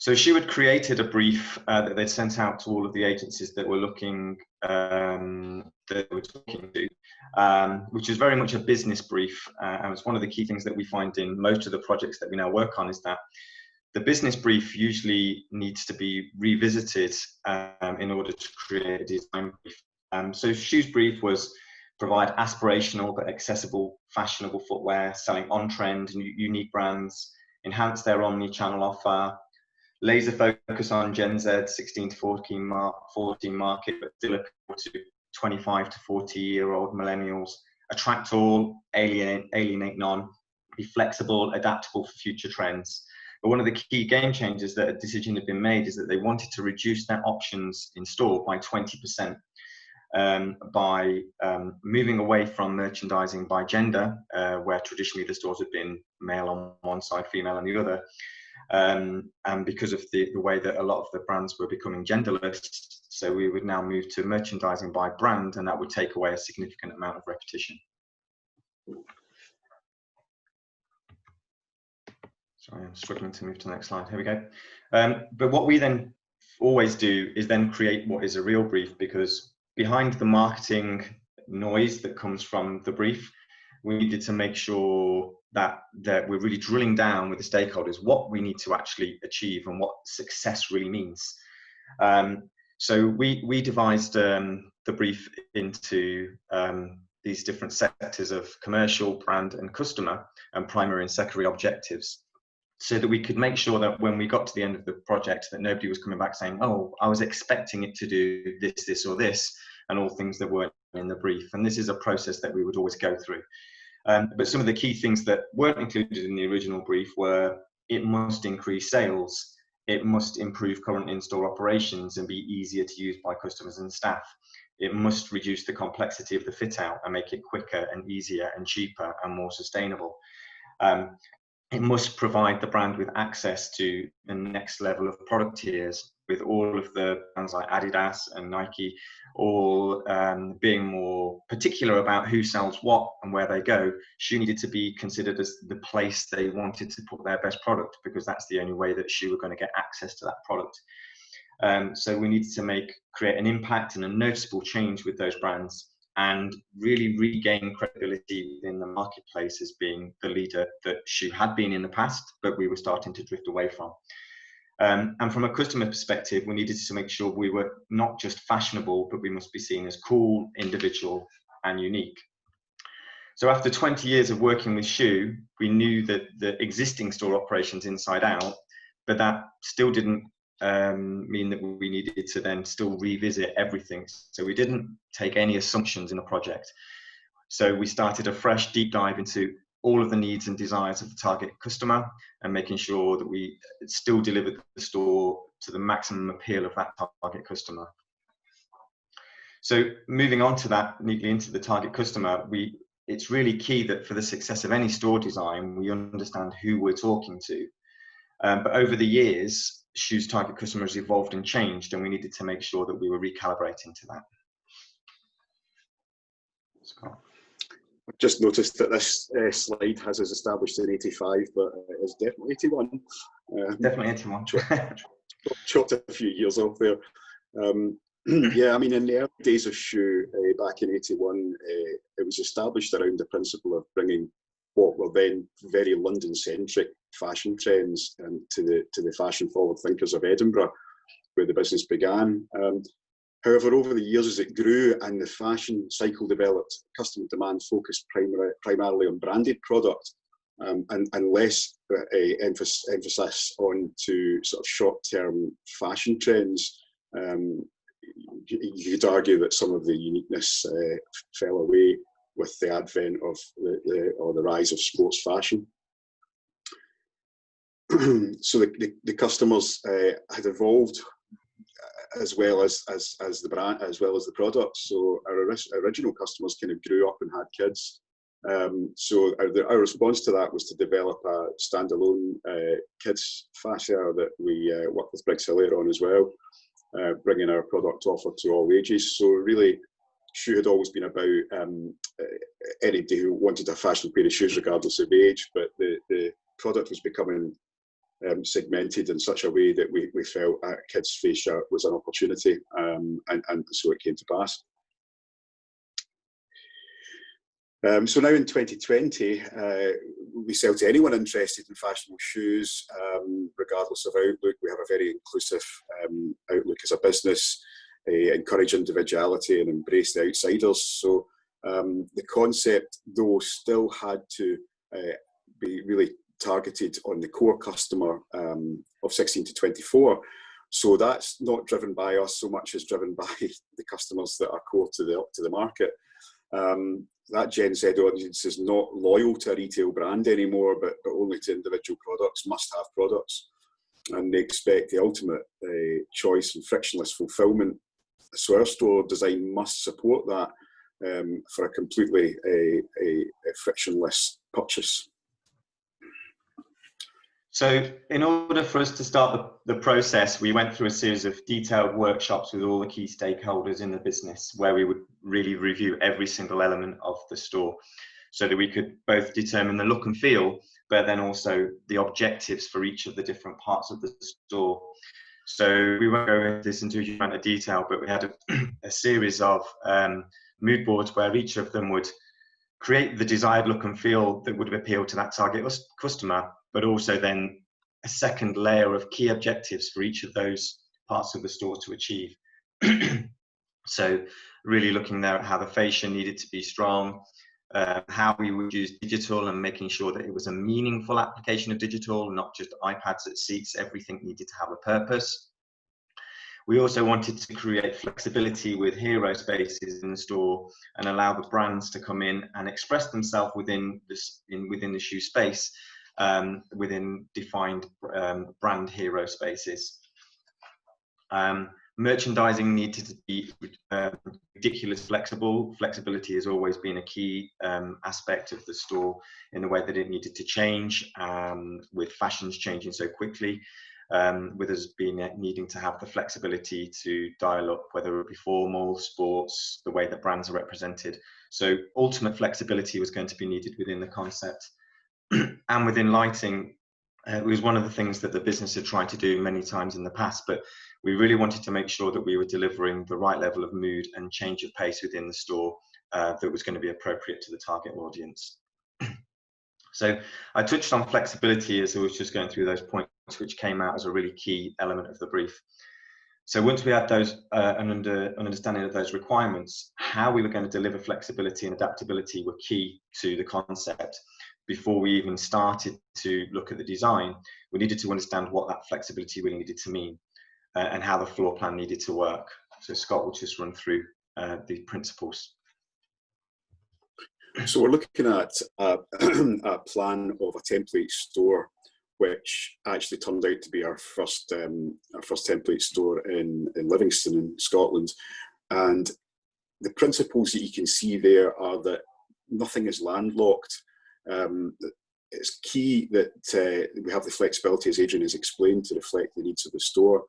S4: So Shoe had created a brief that they'd sent out to all of the agencies that were looking, that they were talking to, which is very much a business brief. And it's one of the key things that we find in most of the projects that we now work on, is that the business brief usually needs to be revisited in order to create a design brief. So Shoe's brief was provide aspirational but accessible, fashionable footwear, selling on-trend and unique brands, enhance their omni-channel offer, laser focus on Gen Z 16 to 14 market, but still appeal to 25 to 40-year-old millennials, attract all, alienate none, be flexible, adaptable for future trends. But one of the key game changers that a decision had been made is that they wanted to reduce their options in store by 20%. By moving away from merchandising by gender, where traditionally the stores had been male on one side, female on the other, and because of the way that a lot of the brands were becoming genderless, so we would now move to merchandising by brand, and that would take away a significant amount of repetition. Sorry, I'm struggling to move to the next slide. Here we go. But what we then always do is then create what is a real brief, because behind the marketing noise that comes from the brief, we needed to make sure that we're really drilling down with the stakeholders what we need to actually achieve and what success really means. So we devised the brief into these different sectors of commercial, brand and customer, and primary and secondary objectives, so that we could make sure that when we got to the end of the project that nobody was coming back saying, oh, I was expecting it to do this, this or this, and all things that weren't in the brief. And this is a process that we would always go through. But some of the key things that weren't included in the original brief were it must increase sales, it must improve current in-store operations and be easier to use by customers and staff. It must reduce the complexity of the fit out and make it quicker and easier and cheaper and more sustainable. It must provide the brand with access to the next level of product tiers, with all of the brands like Adidas and Nike all being more particular about who sells what and where they go. Shoe needed to be considered as the place they wanted to put their best product, because that's the only way that Shoe were going to get access to that product. So we needed to create an impact and a noticeable change with those brands, and really regain credibility in the marketplace as being the leader that Shoe had been in the past, but we were starting to drift away from. And from a customer perspective, we needed to make sure we were not just fashionable, but we must be seen as cool, individual, and unique. So after 20 years of working with Shoe, we knew that the existing store operations inside out, but that still didn't mean that we needed to then still revisit everything. So we didn't take any assumptions in the project. So we started a fresh deep dive into all of the needs and desires of the target customer, and making sure that we still delivered the store to the maximum appeal of that target customer. So moving on to that, neatly into the target customer, it's really key that for the success of any store design, we understand who we're talking to. But over the years, Shoe's target customer has evolved and changed, and we needed to make sure that we were recalibrating to that. Scott.
S5: I've just noticed that this slide has us established in 85, but it's definitely 81.
S4: Definitely 81.
S5: Chopped a few years off there. Yeah, I mean, in the early days of Shoe, back in 81, it was established around the principle of bringing what were then very London-centric fashion trends to the fashion-forward thinkers of Edinburgh, where the business began. However, over the years as it grew and the fashion cycle developed, customer demand focused primarily on branded product and less emphasis on to sort of short-term fashion trends. You could argue that some of the uniqueness fell away with the advent of the rise of sports fashion. So the customers had evolved as well as the brand, as well as the products. So our original customers kind of grew up and had kids. So our response to that was to develop a standalone kids fascia that we worked with Briggs Hill on as well, bringing our product offer to all ages. So really, Shoe had always been about anybody who wanted a fashion pair of shoes regardless of age, but the product was becoming segmented in such a way that we felt kids' fascia was an opportunity, and so it came to pass. So now in 2020, we sell to anyone interested in fashionable shoes, regardless of outlook. We have a very inclusive outlook as a business, encourage individuality and embrace the outsiders. So the concept, though, still had to be really targeted on the core customer of 16 to 24. So that's not driven by us so much as driven by the customers that are core to the market. that Gen Z audience is not loyal to a retail brand anymore, but only to individual products, must-have products, and they expect the ultimate choice and frictionless fulfilment. So our store design must support that for a completely a frictionless purchase.
S4: So in order for us to start the process, we went through a series of detailed workshops with all the key stakeholders in the business, where we would really review every single element of the store, so that we could both determine the look and feel, but then also the objectives for each of the different parts of the store. So we won't go into this into a huge amount of detail, but we had a series of mood boards where each of them would create the desired look and feel that would appeal to that target customer, but also then a second layer of key objectives for each of those parts of the store to achieve. So really looking there at how the fascia needed to be strong, how we would use digital and making sure that it was a meaningful application of digital, not just iPads at seats. Everything needed to have a purpose. We also wanted to create flexibility with hero spaces in the store and allow the brands to come in and express themselves within the shoe space, within defined brand hero spaces. Merchandising needed to be ridiculous flexible. Flexibility has always been a key aspect of the store in the way that it needed to change, with fashions changing so quickly, with us needing to have the flexibility to dial up whether it be formal, sports, the way that brands are represented. So ultimate flexibility was going to be needed within the concept. And within lighting, it was one of the things that the business had tried to do many times in the past, but we really wanted to make sure that we were delivering the right level of mood and change of pace within the store that was going to be appropriate to the target audience. So I touched on flexibility as I was just going through those points, which came out as a really key element of the brief. So once we had those an understanding of those requirements, how we were going to deliver flexibility and adaptability were key to the concept. Before we even started to look at the design, we needed to understand what that flexibility really needed to mean and how the floor plan needed to work. So Scott will just run through the principles.
S5: So we're looking at a plan of a template store, which actually turned out to be our first template store in Livingston in Scotland. And the principles that you can see there are that nothing is landlocked. It's key that we have the flexibility, as Adrian has explained, to reflect the needs of the store.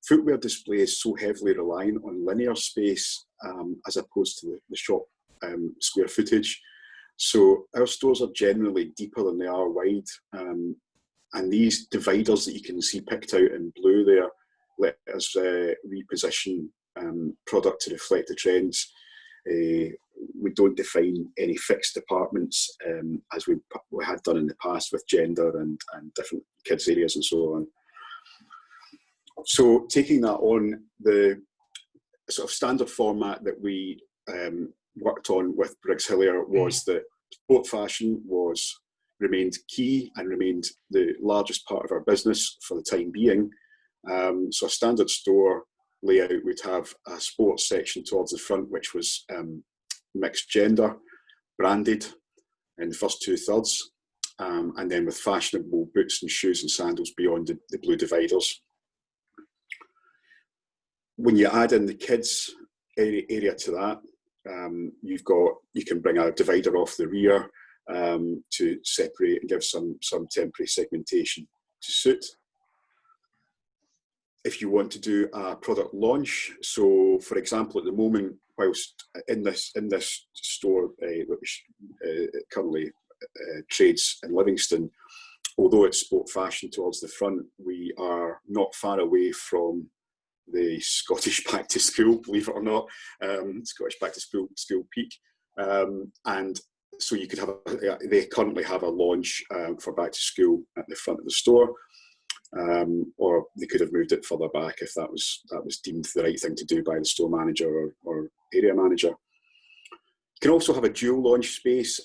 S5: Footwear display is so heavily reliant on linear space as opposed to the shop square footage. So our stores are generally deeper than they are wide. And these dividers that you can see picked out in blue there let us reposition product to reflect the trends. We don't define any fixed departments as we had done in the past with gender and different kids areas and so on. So taking that on, the sort of standard format that we worked on with Briggs Hillier was that sport fashion remained key and remained the largest part of our business for the time being. So a standard store layout would have a sports section towards the front, which was mixed gender, branded in the first 2/3, and then with fashionable boots and shoes and sandals beyond the blue dividers. When you add in the kids area to that, you can bring a divider off the rear to separate and give some temporary segmentation to suit. If you want to do a product launch, so for example, at the moment, whilst in this store which currently trades in Livingston, although it's sport fashion towards the front, we are not far away from the Scottish Back to School, believe it or not, Scottish Back to School peak, and so you could have they currently have a launch for back to school at the front of the store, or they could have moved it further back if that was deemed the right thing to do by the store manager or area manager. You can also have a dual launch space,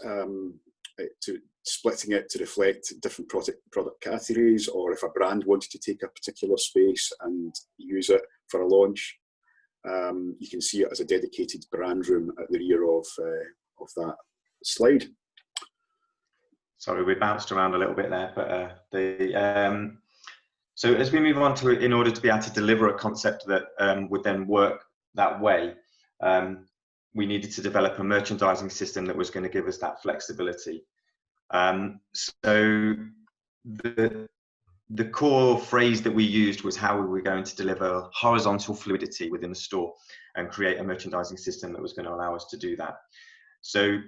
S5: splitting it to reflect different product categories, or if a brand wanted to take a particular space and use it for a launch, you can see it as a dedicated brand room at the rear of that slide.
S4: Sorry, we bounced around a little bit there, but so as we move on to, in order to be able to deliver a concept that would then work that way, we needed to develop a merchandising system that was going to give us that flexibility. So the core phrase that we used was how we were going to deliver horizontal fluidity within the store and create a merchandising system that was going to allow us to do that. So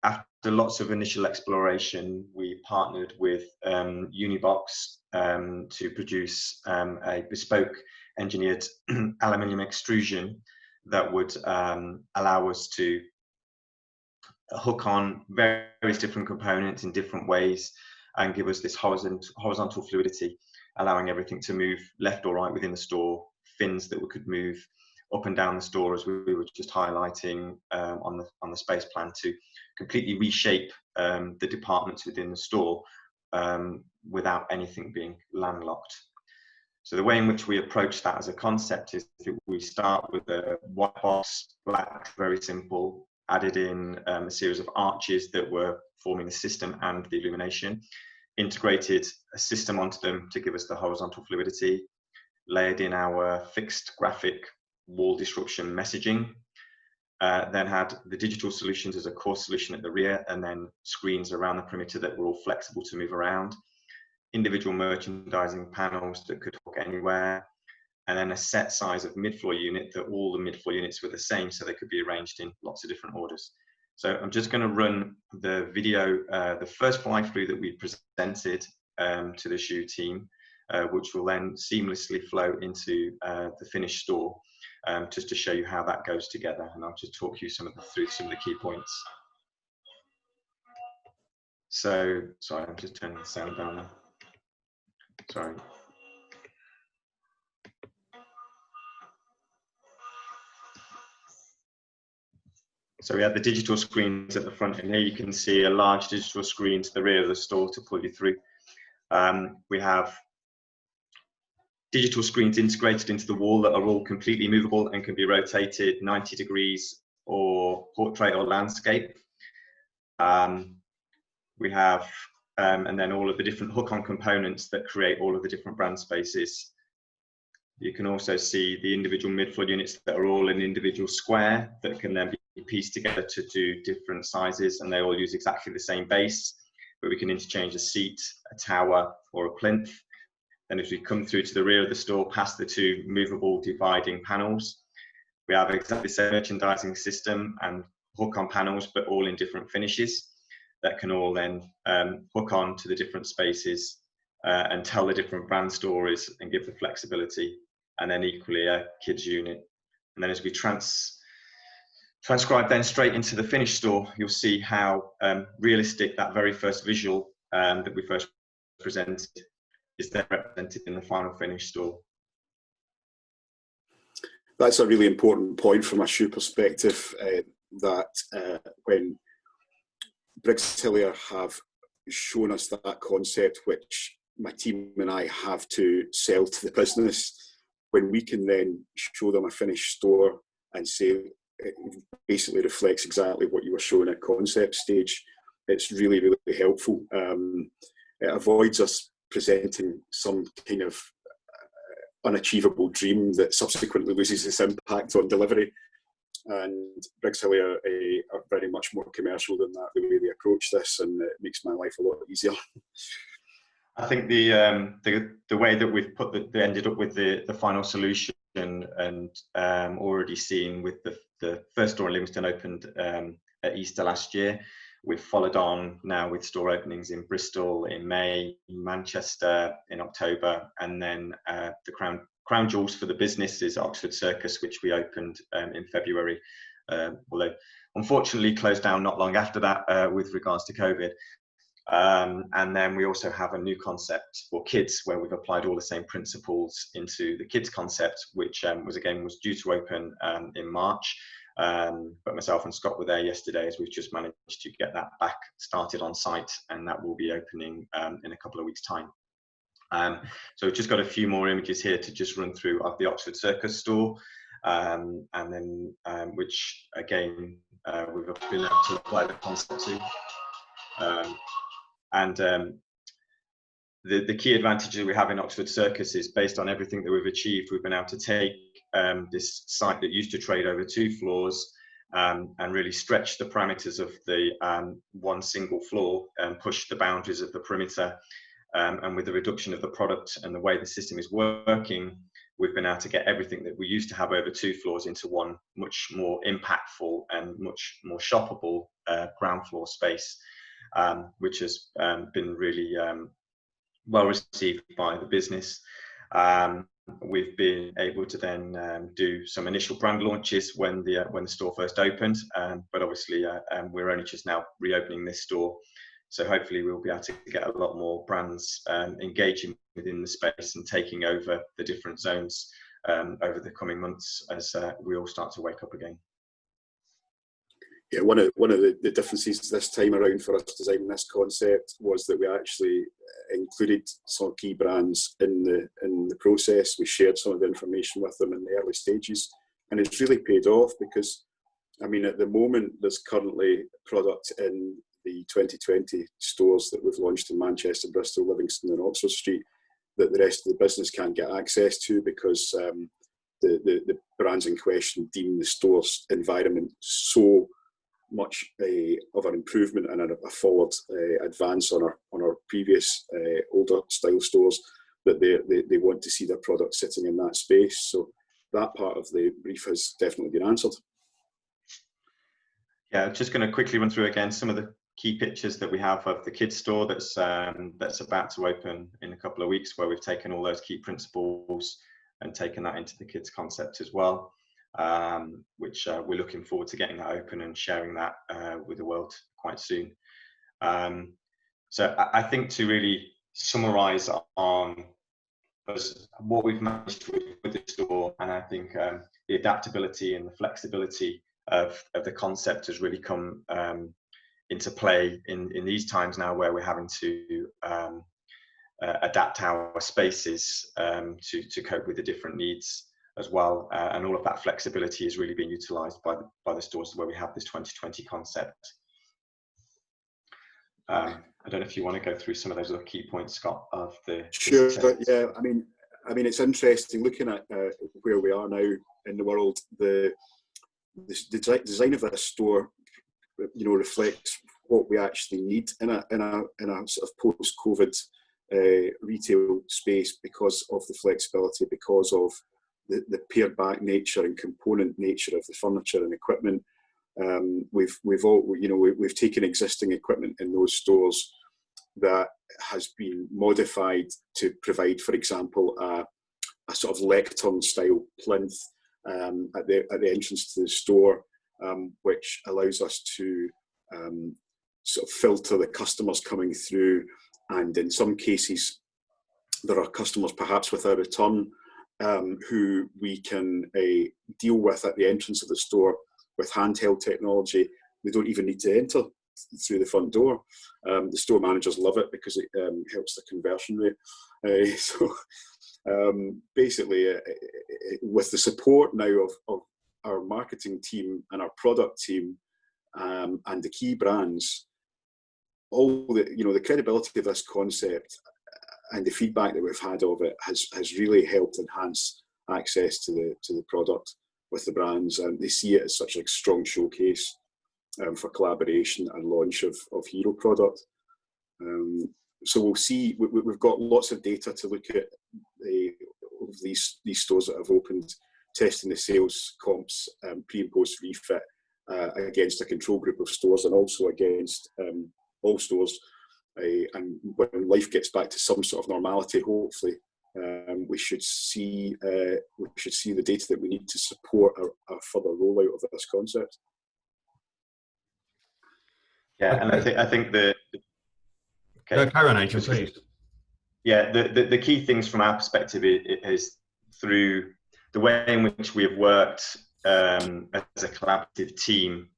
S4: after lots of initial exploration, we partnered with Unibox to produce a bespoke engineered aluminium extrusion that would allow us to hook on various different components in different ways and give us this horizontal fluidity, allowing everything to move left or right within the store, fins that we could move up and down the store, as we were just highlighting on the space plan, to completely reshape the departments within the store without anything being landlocked. So the way in which we approach that as a concept is that we start with a white box, black, very simple, added in a series of arches that were forming the system and the illumination, integrated a system onto them to give us the horizontal fluidity, layered in our fixed graphic wall disruption messaging, then had the digital solutions as a core solution at the rear, and then screens around the perimeter that were all flexible to move around, individual merchandising panels that could hook anywhere, and then a set size of mid-floor unit that all the mid-floor units were the same, so they could be arranged in lots of different orders. So I'm just going to run the video, the first fly-through that we presented to the shoe team, which will then seamlessly flow into the finished store, just to show you how that goes together. And I'll just talk you through some of the key points. So, sorry, I'm just turning the sound down now. Sorry. So we had the digital screens at the front, and here you can see a large digital screen to the rear of the store to pull you through. We have digital screens integrated into the wall that are all completely movable and can be rotated 90 degrees or portrait or landscape. We have, and then all of the different hook-on components that create all of the different brand spaces. You can also see the individual mid-floor units that are all in individual square that can then be pieced together to do different sizes, and they all use exactly the same base, but we can interchange a seat, a tower, or a plinth. And if we come through to the rear of the store, past the two movable dividing panels, we have exactly the same merchandising system and hook-on panels, but all in different finishes that can all then hook on to the different spaces and tell the different brand stories and give the flexibility. And then equally a kids unit. And then as we transcribe then straight into the finished store, you'll see how realistic that very first visual that we first presented is then represented in the final finished store.
S5: That's a really important point from a shoe perspective, that when Briggs Hillier have shown us that concept, which my team and I have to sell to the business, when we can then show them a finished store and say it basically reflects exactly what you were showing at concept stage, it's really, really helpful. It avoids us presenting some kind of unachievable dream that subsequently loses its impact on delivery. And Briggs Hillier are very much more commercial than that, the way they approach this, and it makes my life a lot easier.
S4: I think the way that we've ended up with the final solution, and already seen with the first store in Livingston opened at Easter last year. We've followed on now with store openings in Bristol in May, in Manchester in October, and then the crown jewels for the business is Oxford Circus, which we opened in February, although unfortunately closed down not long after that with regards to COVID. And then we also have a new concept for kids, where we've applied all the same principles into the kids concept, which was due to open in March. But myself and Scott were there yesterday, as we've just managed to get that back started on site, and that will be opening in a couple of weeks' time. So we've just got a few more images here to just run through of the Oxford Circus store, and then which again we've been able to apply the concept to. The key advantage that we have in Oxford Circus is based on everything that we've achieved. We've been able to take this site that used to trade over 2 floors and really stretch the parameters of the one single floor and push the boundaries of the perimeter. And with the reduction of the product and the way the system is working, we've been able to get everything that we used to have over 2 floors into one much more impactful and much more shoppable ground floor space, which has been really well received by the business. We've been able to then do some initial brand launches when the store first opened, but obviously we're only just now reopening this store. So hopefully we'll be able to get a lot more brands engaging within the space and taking over the different zones over the coming months as we all start to wake up again.
S5: Yeah, one of the differences this time around for us designing this concept was that we actually included some key brands in the process. We shared some of the information with them in the early stages, and it's really paid off because, I mean, at the moment there's currently product in the 2020 stores that we've launched in Manchester, Bristol, Livingston and Oxford Street that the rest of the business can't get access to because the brands in question deem the store's environment so much of an improvement and a forward advance on our previous older style stores that they want to see their product sitting in that space. So that part of the brief has definitely been answered.
S4: Yeah, just going to quickly run through again some of the key pictures that we have of the kids store that's about to open in a couple of weeks, where we've taken all those key principles and taken that into the kids concept as well. Which we're looking forward to getting that open and sharing that with the world quite soon. So I think to really summarize on what we've managed with the store, and I think the adaptability and the flexibility of the concept has really come into play in these times now, where we're having to adapt our spaces to cope with the different needs as well, and all of that flexibility is really being utilised by the stores where we have this 2020 concept. I don't know if you want to go through some of those other key points, Scott, of the.
S5: Sure, yeah. I mean, it's interesting looking at where we are now in the world. The design of this store, reflects what we actually need in a sort of post-COVID retail space because of the flexibility, because of the pared back nature and component nature of the furniture and equipment. We've taken existing equipment in those stores that has been modified to provide, for example, a sort of lectern style plinth at the entrance to the store, which allows us to sort of filter the customers coming through, and in some cases there are customers perhaps with a return who we can deal with at the entrance of the store with handheld technology. They don't even need to enter through the front door. The store managers love it because it helps the conversion rate. Basically, with the support now of our marketing team and our product team and the key brands, all the credibility of this concept and the feedback that we've had of it has really helped enhance access to the product with the brands, and they see it as such a strong showcase for collaboration and launch of hero product. So we'll see. We've got lots of data to look at these stores that have opened, testing the sales comps pre and post refit against a control group of stores and also against all stores. And when life gets back to some sort of normality, hopefully, we should see the data that we need to support a further rollout of this concept.
S4: Yeah, and I think the.
S1: Okay. No, carry on, Adrian, please.
S4: Yeah, the key things from our perspective is through the way in which we have worked as a collaborative team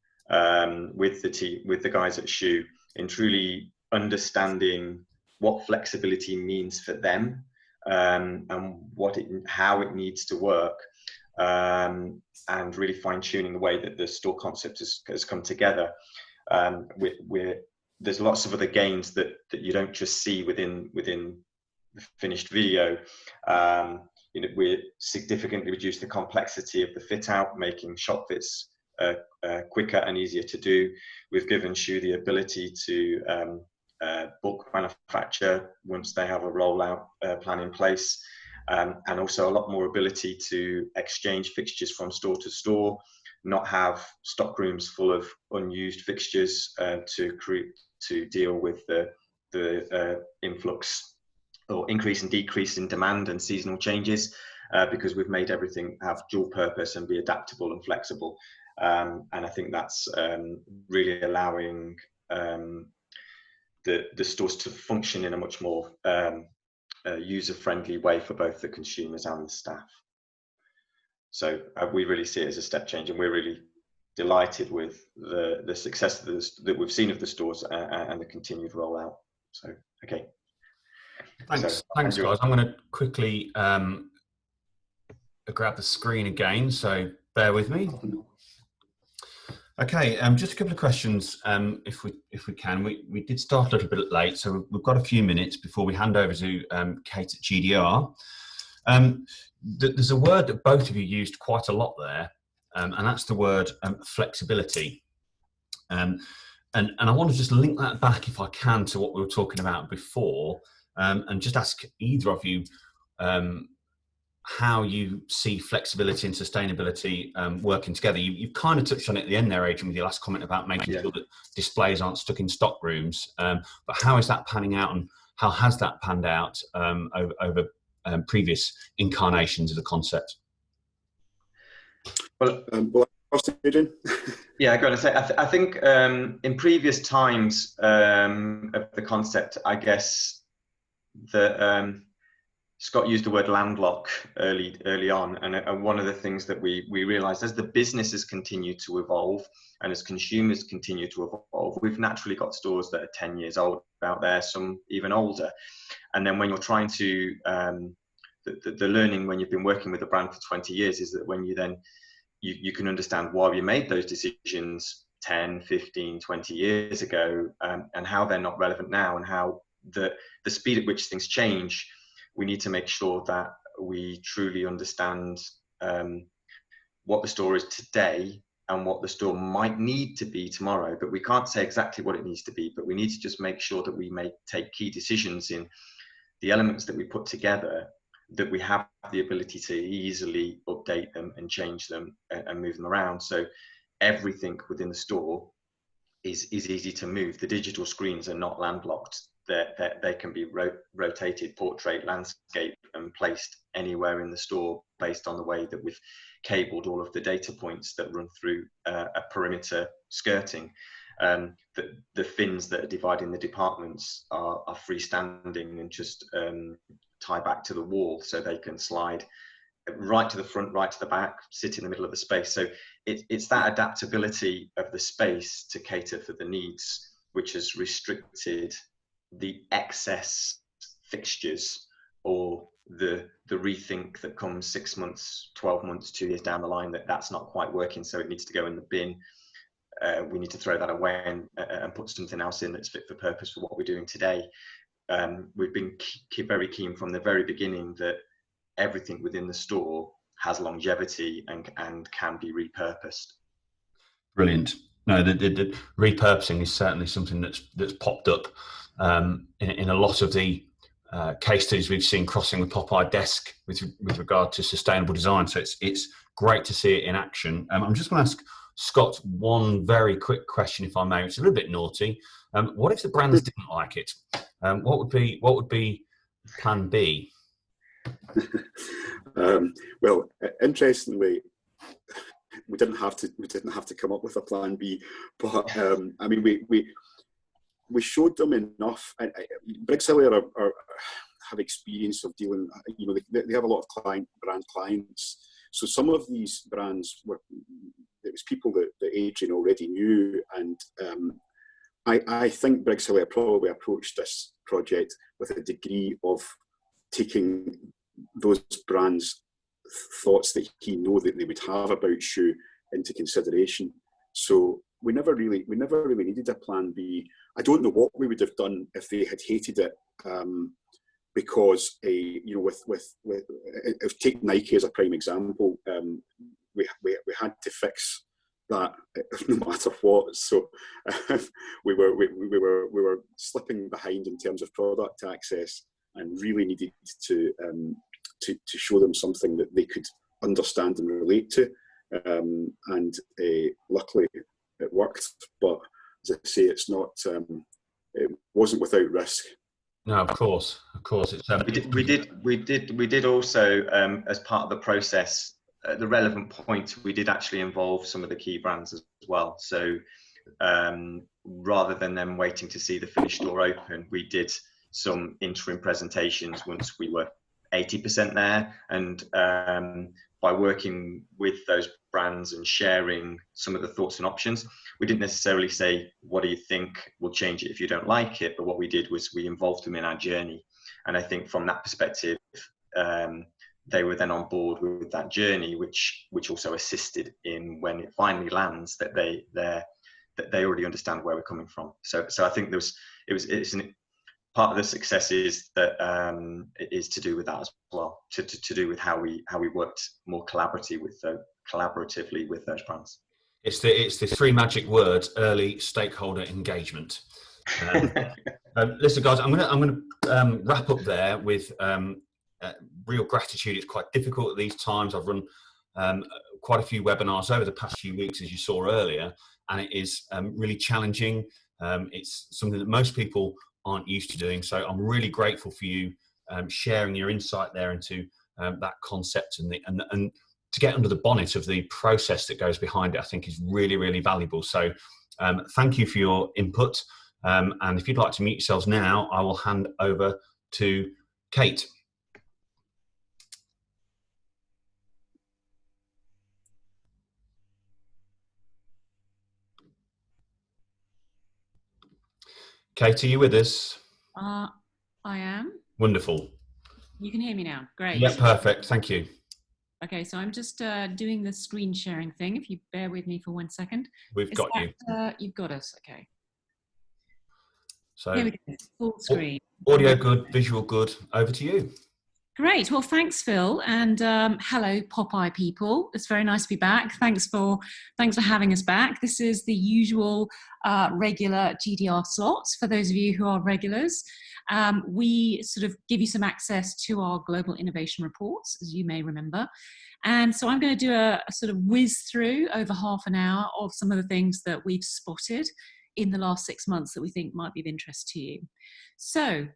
S4: with the guys at Shoe in truly understanding what flexibility means for them and how it needs to work, and really fine-tuning the way that the store concept has come together. There's lots of other gains that you don't just see within the finished video. We significantly reduce the complexity of the fit out, making shop fits quicker and easier to do. We've given Schuh the ability to book manufacture once they have a rollout plan in place, and also a lot more ability to exchange fixtures from store to store, not have stock rooms full of unused fixtures to deal with the influx or increase and decrease in demand and seasonal changes, because we've made everything have dual purpose and be adaptable and flexible. And I think that's really allowing the stores to function in a much more user-friendly way for both the consumers and the staff. So we really see it as a step change, and we're really delighted with the success that we've seen of the stores and the continued rollout. So, okay.
S1: Thanks, guys. I'm going to quickly grab the screen again, so bear with me. Okay, just a couple of questions, if we can. We did start a little bit late, so we've got a few minutes before we hand over to Kate at GDR. There's a word that both of you used quite a lot there, and that's the word flexibility. And I want to just link that back, if I can, to what we were talking about before, and just ask either of you how you see flexibility and sustainability working together. You've kind of touched on it at the end there, Adrian, with your last comment about making sure that displays aren't stuck in stock rooms. But how is that panning out, and how has that panned out over previous incarnations of the concept?
S4: Well,
S5: Adrian?
S4: Yeah, I'm going to say, I think in previous times of the concept, I guess that Scott used the word landlock early on, and one of the things that we realised as the businesses continue to evolve and as consumers continue to evolve, we've naturally got stores that are 10 years old out there, some even older. And then when you're trying to, the learning when you've been working with a brand for 20 years is that when you then, you can understand why you made those decisions 10, 15, 20 years ago, and how they're not relevant now, and how the speed at which things change. We need to make sure that we truly understand what the store is today and what the store might need to be tomorrow. But we can't say exactly what it needs to be, but we need to just make sure that we take key decisions in the elements that we put together, that we have the ability to easily update them and change them and move them around. So everything within the store is easy to move. The digital screens are not landlocked. They can be rotated, portrait, landscape, and placed anywhere in the store based on the way that we've cabled all of the data points that run through a perimeter skirting. The fins that are dividing the departments are freestanding and just tie back to the wall, so they can slide right to the front, right to the back, sit in the middle of the space. So it's that adaptability of the space to cater for the needs, which has restricted the excess fixtures or the rethink that comes 6 months, 12 months, 2 years down the line, that's not quite working, so it needs to go in the bin. We need to throw that away and put something else in that's fit for purpose for what we're doing today. We've been very keen from the very beginning that everything within the store has longevity and can be repurposed.
S1: Brilliant. No, the repurposing is certainly something that's popped up in a lot of the case studies we've seen crossing the Popeye desk with regard to sustainable design. So it's great to see it in action. I'm just going to ask Scott one very quick question, if I may. It's a little bit naughty. What if the brands didn't like it? What would be plan B?
S5: Well, interestingly, we didn't have to come up with a plan B, but I mean, we showed them enough. Brickseller have experience of dealing. You know, they have a lot of brand clients. So some of these brands it was people that Adrian already knew, and I think Brickseller probably approached this project with a degree of taking those brands thoughts that he know that they would have about Schuh into consideration. So we never really needed a plan B. I don't know what we would have done if they had hated it, because you know, if take Nike as a prime example, we had to fix that no matter what. So we were slipping behind in terms of product access, and really needed to show them something that they could understand and relate to. And luckily it worked. But as I say, it's not. It wasn't without risk.
S1: No, of course. It's,
S4: we did also, as part of the process, at the relevant point, we did actually involve some of the key brands as well. So rather than them waiting to see the finished store open, we did some interim presentations once we were 80% there, and by working with those brands and sharing some of the thoughts and options, we didn't necessarily say, what do you think, we'll change it if you don't like it, but what we did was we involved them in our journey. And I think from that perspective, they were then on board with that journey, which also assisted in when it finally lands that they already understand where we're coming from. So I think part of the success is that is to do with that as well, to do with how we worked more collaboratively with those brands.
S1: It's the three magic words: early stakeholder engagement. Listen, guys, I'm gonna wrap up there with real gratitude. It's quite difficult at these times. I've run quite a few webinars over the past few weeks, as you saw earlier, and it is really challenging. It's something that most people aren't used to doing. So I'm really grateful for you sharing your insight there into that concept, and to get under the bonnet of the process that goes behind it, I think is really, really valuable. So thank you for your input. And if you'd like to mute yourselves now, I will hand over to Kate. Kate, are you with us?
S6: I am.
S1: Wonderful.
S6: You can hear me now. Great.
S1: Yeah, perfect. Thank you.
S6: Okay, so I'm just doing the screen sharing thing. If you bear with me for 1 second.
S1: We've got you.
S6: You've got us. Okay.
S1: So
S6: here we go. Full screen.
S1: Audio good, visual good. Over to you.
S6: Great. Well, thanks, Phil, and hello, Popeye people. It's very nice to be back. Thanks for having us back. This is the usual regular GDR slots for those of you who are regulars. We sort of give you some access to our global innovation reports, as you may remember. And so I'm going to do a sort of whiz through over half an hour of some of the things that we've spotted in the last 6 months that we think might be of interest to you. So,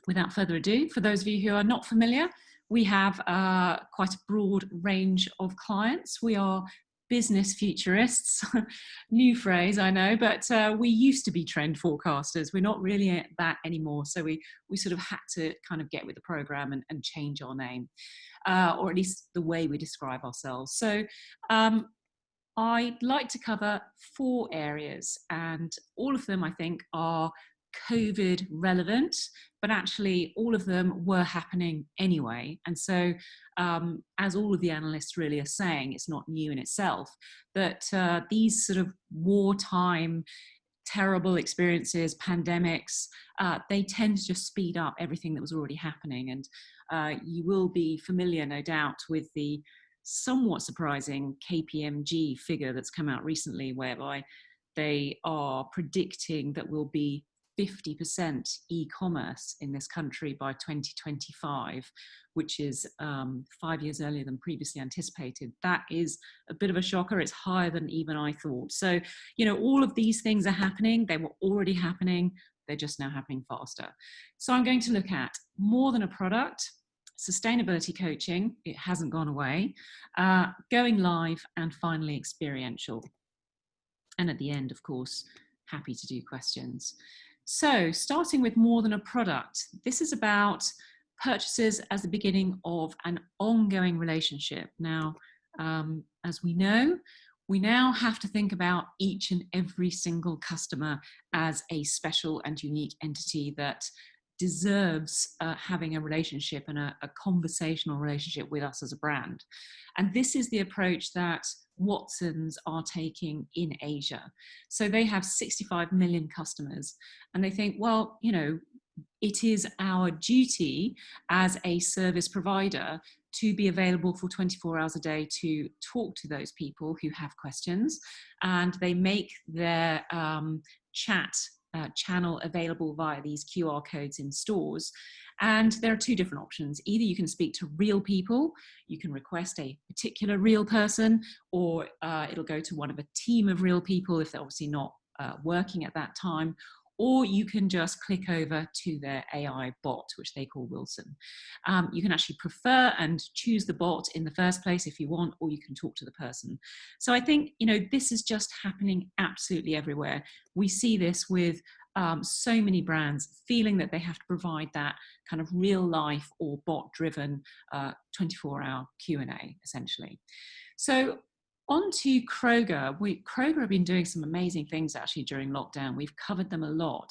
S6: without further ado, for those of you who are not familiar, we have quite a broad range of clients. We are business futurists, new phrase, I know, but we used to be trend forecasters. We're not really that anymore. So we sort of had to kind of get with the program and change our name, or at least the way we describe ourselves. So I'd like to cover 4 areas, and all of them I think are COVID relevant, but actually all of them were happening anyway. And so as all of the analysts really are saying, it's not new in itself, that these sort of wartime terrible experiences, pandemics, they tend to just speed up everything that was already happening. And you will be familiar, no doubt, with the somewhat surprising KPMG figure that's come out recently, whereby they are predicting that we'll be 50% e-commerce in this country by 2025, which is 5 years earlier than previously anticipated. That is a bit of a shocker. It's higher than even I thought. So, you know, all of these things are happening. They were already happening. They're just now happening faster. So I'm going to look at more than a product, sustainability coaching, it hasn't gone away, going live, and finally experiential. And at the end, of course, happy to do questions. So starting with more than a product, this is about purchases as the beginning of an ongoing relationship. Now, as we know, we now have to think about each and every single customer as a special and unique entity that deserves having a relationship and a conversational relationship with us as a brand. And this is the approach that Watsons are taking in Asia. So they have 65 million customers, and they think, well, you know, it is our duty as a service provider to be available for 24 hours a day to talk to those people who have questions, and they make their chat channel available via these QR codes in stores. And there are two different options. Either you can speak to real people, you can request a particular real person, or it'll go to one of a team of real people if they're obviously not working at that time, or you can just click over to their AI bot, which they call Wilson. You can actually prefer and choose the bot in the first place if you want, or you can talk to the person. So I think, you know, this is just happening absolutely everywhere. We see this with so many brands feeling that they have to provide that kind of real life or bot driven 24-hour Q&A essentially. So on to Kroger. Kroger have been doing some amazing things actually during lockdown. We've covered them a lot.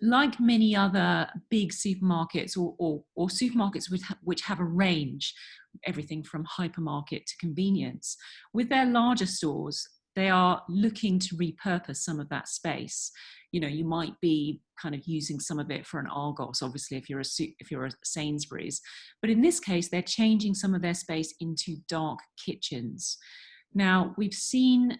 S6: Like many other big supermarkets or supermarkets which have a range, everything from hypermarket to convenience, with their larger stores, they are looking to repurpose some of that space. You know, you might be kind of using some of it for an Argos, obviously, if you're a Sainsbury's. But in this case, they're changing some of their space into dark kitchens. Now, we've seen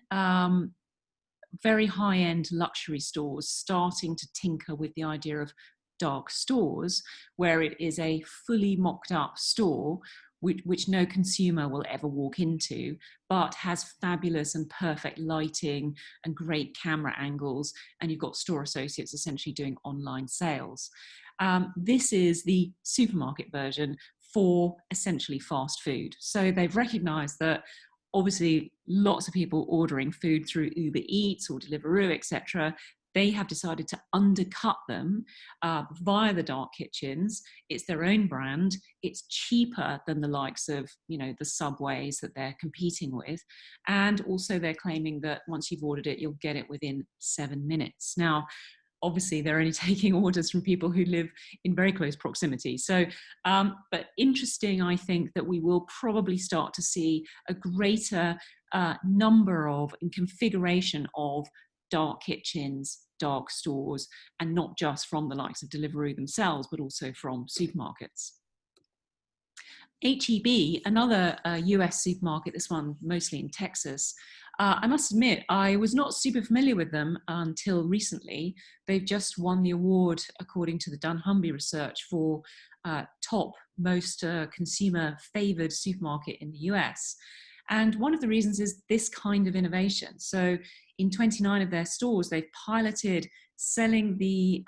S6: very high-end luxury stores starting to tinker with the idea of dark stores, where it is a fully mocked up store which no consumer will ever walk into, but has fabulous and perfect lighting and great camera angles, and you've got store associates essentially doing online sales. This is the supermarket version for essentially fast food. So they've recognized that obviously lots of people ordering food through Uber Eats or Deliveroo, etc. They have decided to undercut them via the dark kitchens. It's their own brand. It's cheaper than the likes of, you know, the Subways that they're competing with. And also they're claiming that once you've ordered it, you'll get it within 7 minutes. Now, obviously they're only taking orders from people who live in very close proximity. So, but interesting, I think, that we will probably start to see a greater number of and configuration of dark kitchens, dark stores, and not just from the likes of Deliveroo themselves, but also from supermarkets. H-E-B, another US supermarket, this one mostly in Texas. I must admit, I was not super familiar with them until recently. They've just won the award, according to the dunnhumby research, for top most consumer favored supermarket in the US. And one of the reasons is this kind of innovation. So in 29 of their stores, they've piloted selling the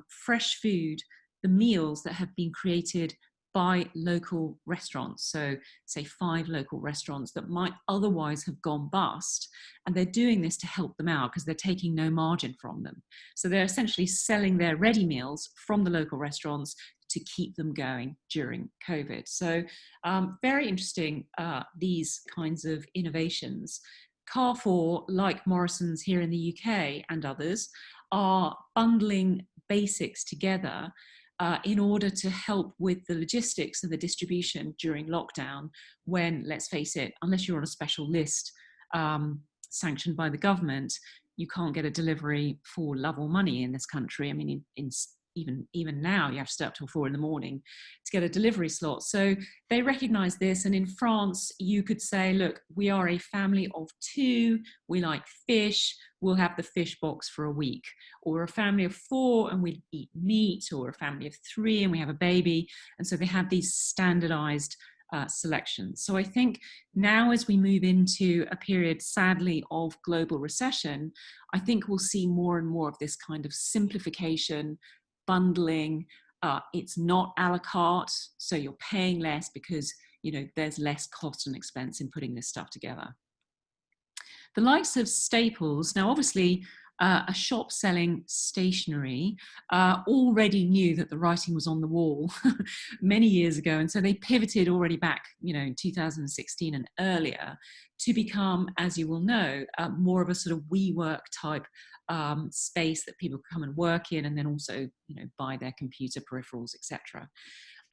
S6: fresh food, the meals that have been created by local restaurants. So say 5 local restaurants that might otherwise have gone bust. And they're doing this to help them out because they're taking no margin from them. So they're essentially selling their ready meals from the local restaurants to keep them going during COVID. So very interesting, these kinds of innovations. Carrefour, like Morrison's here in the UK and others, are bundling basics together in order to help with the logistics and the distribution during lockdown when, let's face it, unless you're on a special list sanctioned by the government, you can't get a delivery for love or money in this country. I mean, even now you have to stay up till 4 in the morning to get a delivery slot. So they recognize this. And in France, you could say, look, we are a family of 2, we like fish, we'll have the fish box for a week. Or a family of 4 and we eat meat, or a family of 3 and we have a baby. And so they have these standardized selections. So I think now, as we move into a period, sadly, of global recession, I think we'll see more and more of this kind of simplification, bundling. It's not a la carte, so you're paying less because, you know, there's less cost and expense in putting this stuff together. The likes of Staples, now obviously a shop selling stationery, already knew that the writing was on the wall many years ago. And so they pivoted already back, in 2016 and earlier to become, as you will know, more of a sort of WeWork type space that people come and work in, and then also, buy their computer peripherals, etc.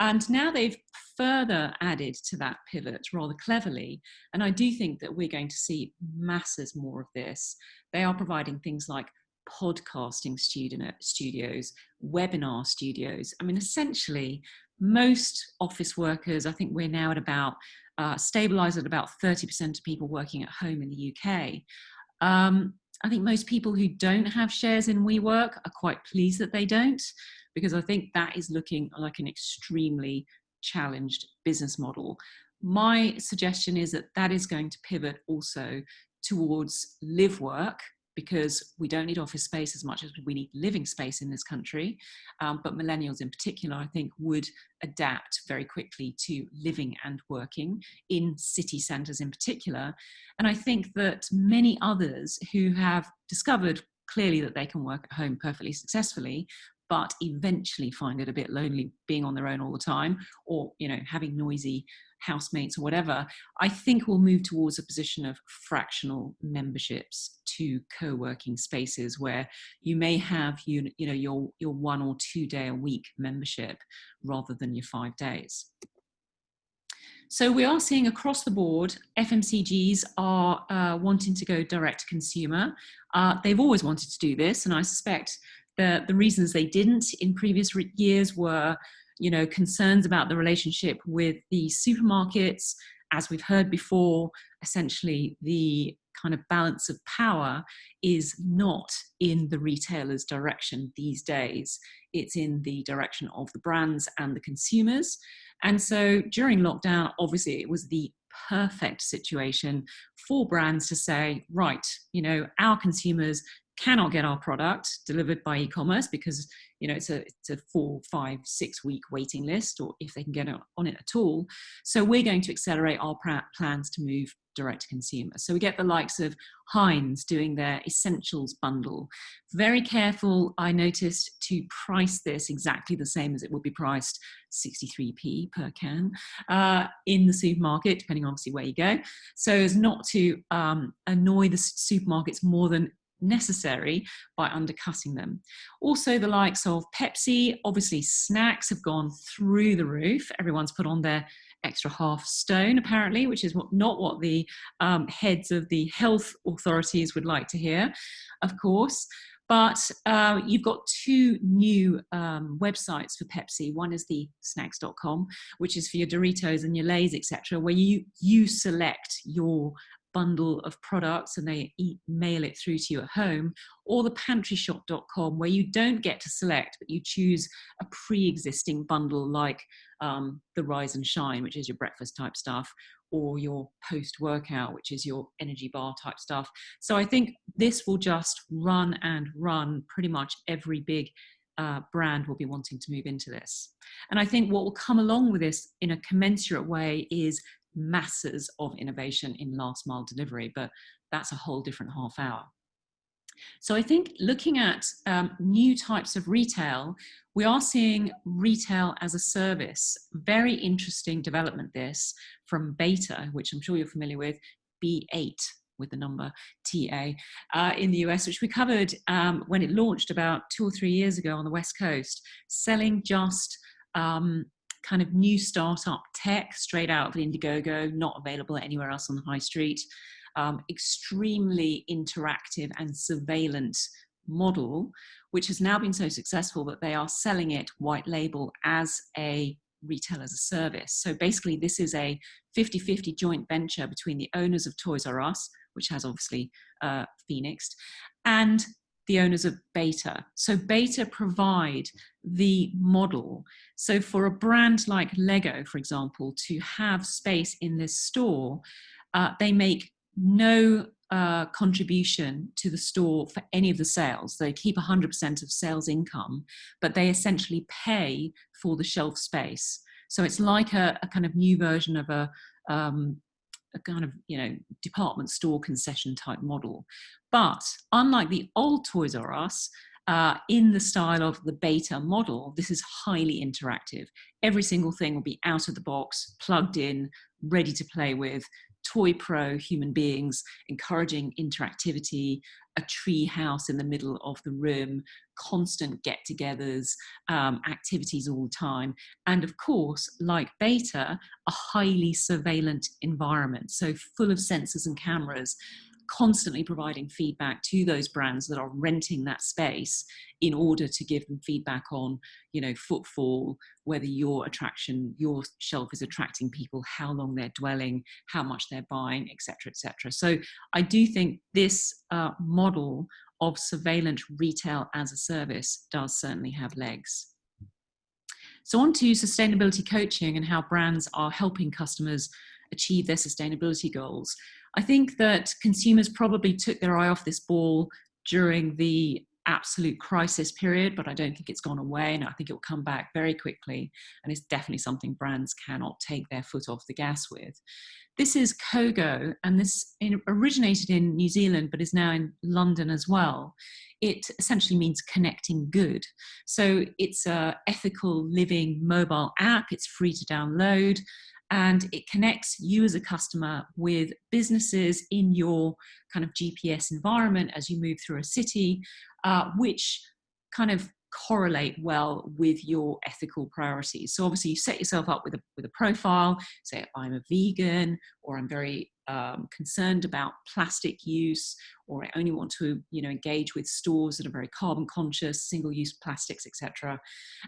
S6: And now they've further added to that pivot rather cleverly. And I do think that we're going to see masses more of this. They are providing things like podcasting studios, webinar studios. I mean, essentially, most office workers, I think we're now at about, stabilised at about 30% of people working at home in the UK. I think most people who don't have shares in WeWork are quite pleased that they don't, because I think that is looking like an extremely challenged business model. My suggestion is that that is going to pivot also towards live work, because we don't need office space as much as we need living space in this country. But millennials in particular, I think, would adapt very quickly to living and working in city centres in particular. And I think that many others who have discovered clearly that they can work at home perfectly successfully, but eventually find it a bit lonely being on their own all the time, or having noisy housemates or whatever, I think we'll move towards a position of fractional memberships to co-working spaces where you may have your 1 or 2 day a week membership rather than your 5 days. So we are seeing across the board, FMCGs are wanting to go direct to consumer. They've always wanted to do this, and I suspect the reasons they didn't in previous years were, concerns about the relationship with the supermarkets. As we've heard before, essentially the kind of balance of power is not in the retailer's direction these days. It's in the direction of the brands and the consumers. And so during lockdown, obviously it was the perfect situation for brands to say, right, our consumers cannot get our product delivered by e-commerce because it's a 4, 5, 6 week waiting list, or if they can get on it at all. So we're going to accelerate our plans to move direct to consumer. So we get the likes of Heinz doing their essentials bundle. Very careful, I noticed, to price this exactly the same as it would be priced, 63p per can in the supermarket, depending obviously where you go, so as not to annoy the supermarkets more than necessary by undercutting them. Also the likes of Pepsi, obviously snacks have gone through the roof. Everyone's put on their extra half stone apparently, which is not what the heads of the health authorities would like to hear, of course. But you've got 2 new websites for Pepsi. One is the snacks.com, which is for your Doritos and your Lay's, etc., where you select your bundle of products and they mail it through to you at home, or the pantryshop.com, where you don't get to select, but you choose a pre-existing bundle like the Rise and Shine, which is your breakfast type stuff, or your post-workout, which is your energy bar type stuff. So I think this will just run and run. Pretty much every big brand will be wanting to move into this. And I think what will come along with this in a commensurate way is masses of innovation in last mile delivery, but that's a whole different half hour. So I think looking at new types of retail, we are seeing retail as a service. Very interesting development this from Beta, which I'm sure you're familiar with, B8 with the number TA in the US, which we covered when it launched about 2 or 3 years ago on the West Coast, selling just kind of new startup tech straight out of Indiegogo, not available anywhere else on the high street. Extremely interactive and surveillance model, which has now been so successful that they are selling it white label as a retail as a service. So basically this is a 50-50 joint venture between the owners of Toys R Us, which has obviously Phoenixed, and the owners of Beta. So Beta provide the model. So for a brand like Lego, for example, to have space in this store, they make no contribution to the store for any of the sales. They keep 100% of sales income, but they essentially pay for the shelf space. So it's like a kind of new version of a kind of, department store concession type model. But unlike the old Toys R Us, in the style of the beta model, this is highly interactive. Every single thing will be out of the box, plugged in, ready to play with. Toy Pro human beings encouraging interactivity, a tree house in the middle of the room, constant get-togethers, activities all the time. And of course, like beta, a highly surveillant environment. So full of sensors and cameras, constantly providing feedback to those brands that are renting that space in order to give them feedback on, footfall, whether your shelf is attracting people, how long they're dwelling, how much they're buying, etc., etc. So I do think this model of surveillance retail as a service does certainly have legs. So on to sustainability coaching and how brands are helping customers achieve their sustainability goals. I think that consumers probably took their eye off this ball during the absolute crisis period, but I don't think it's gone away, and I think it will come back very quickly, and it's definitely something brands cannot take their foot off the gas with. This is Kogo, and this originated in New Zealand but is now in London as well. It essentially means connecting good. So it's an ethical living mobile app. It's free to download, and it connects you as a customer with businesses in your kind of GPS environment as you move through a city, which kind of correlate well with your ethical priorities. So obviously you set yourself up with a profile, say I'm a vegan, or I'm very concerned about plastic use, or I only want to engage with stores that are very carbon conscious, single-use plastics, etc.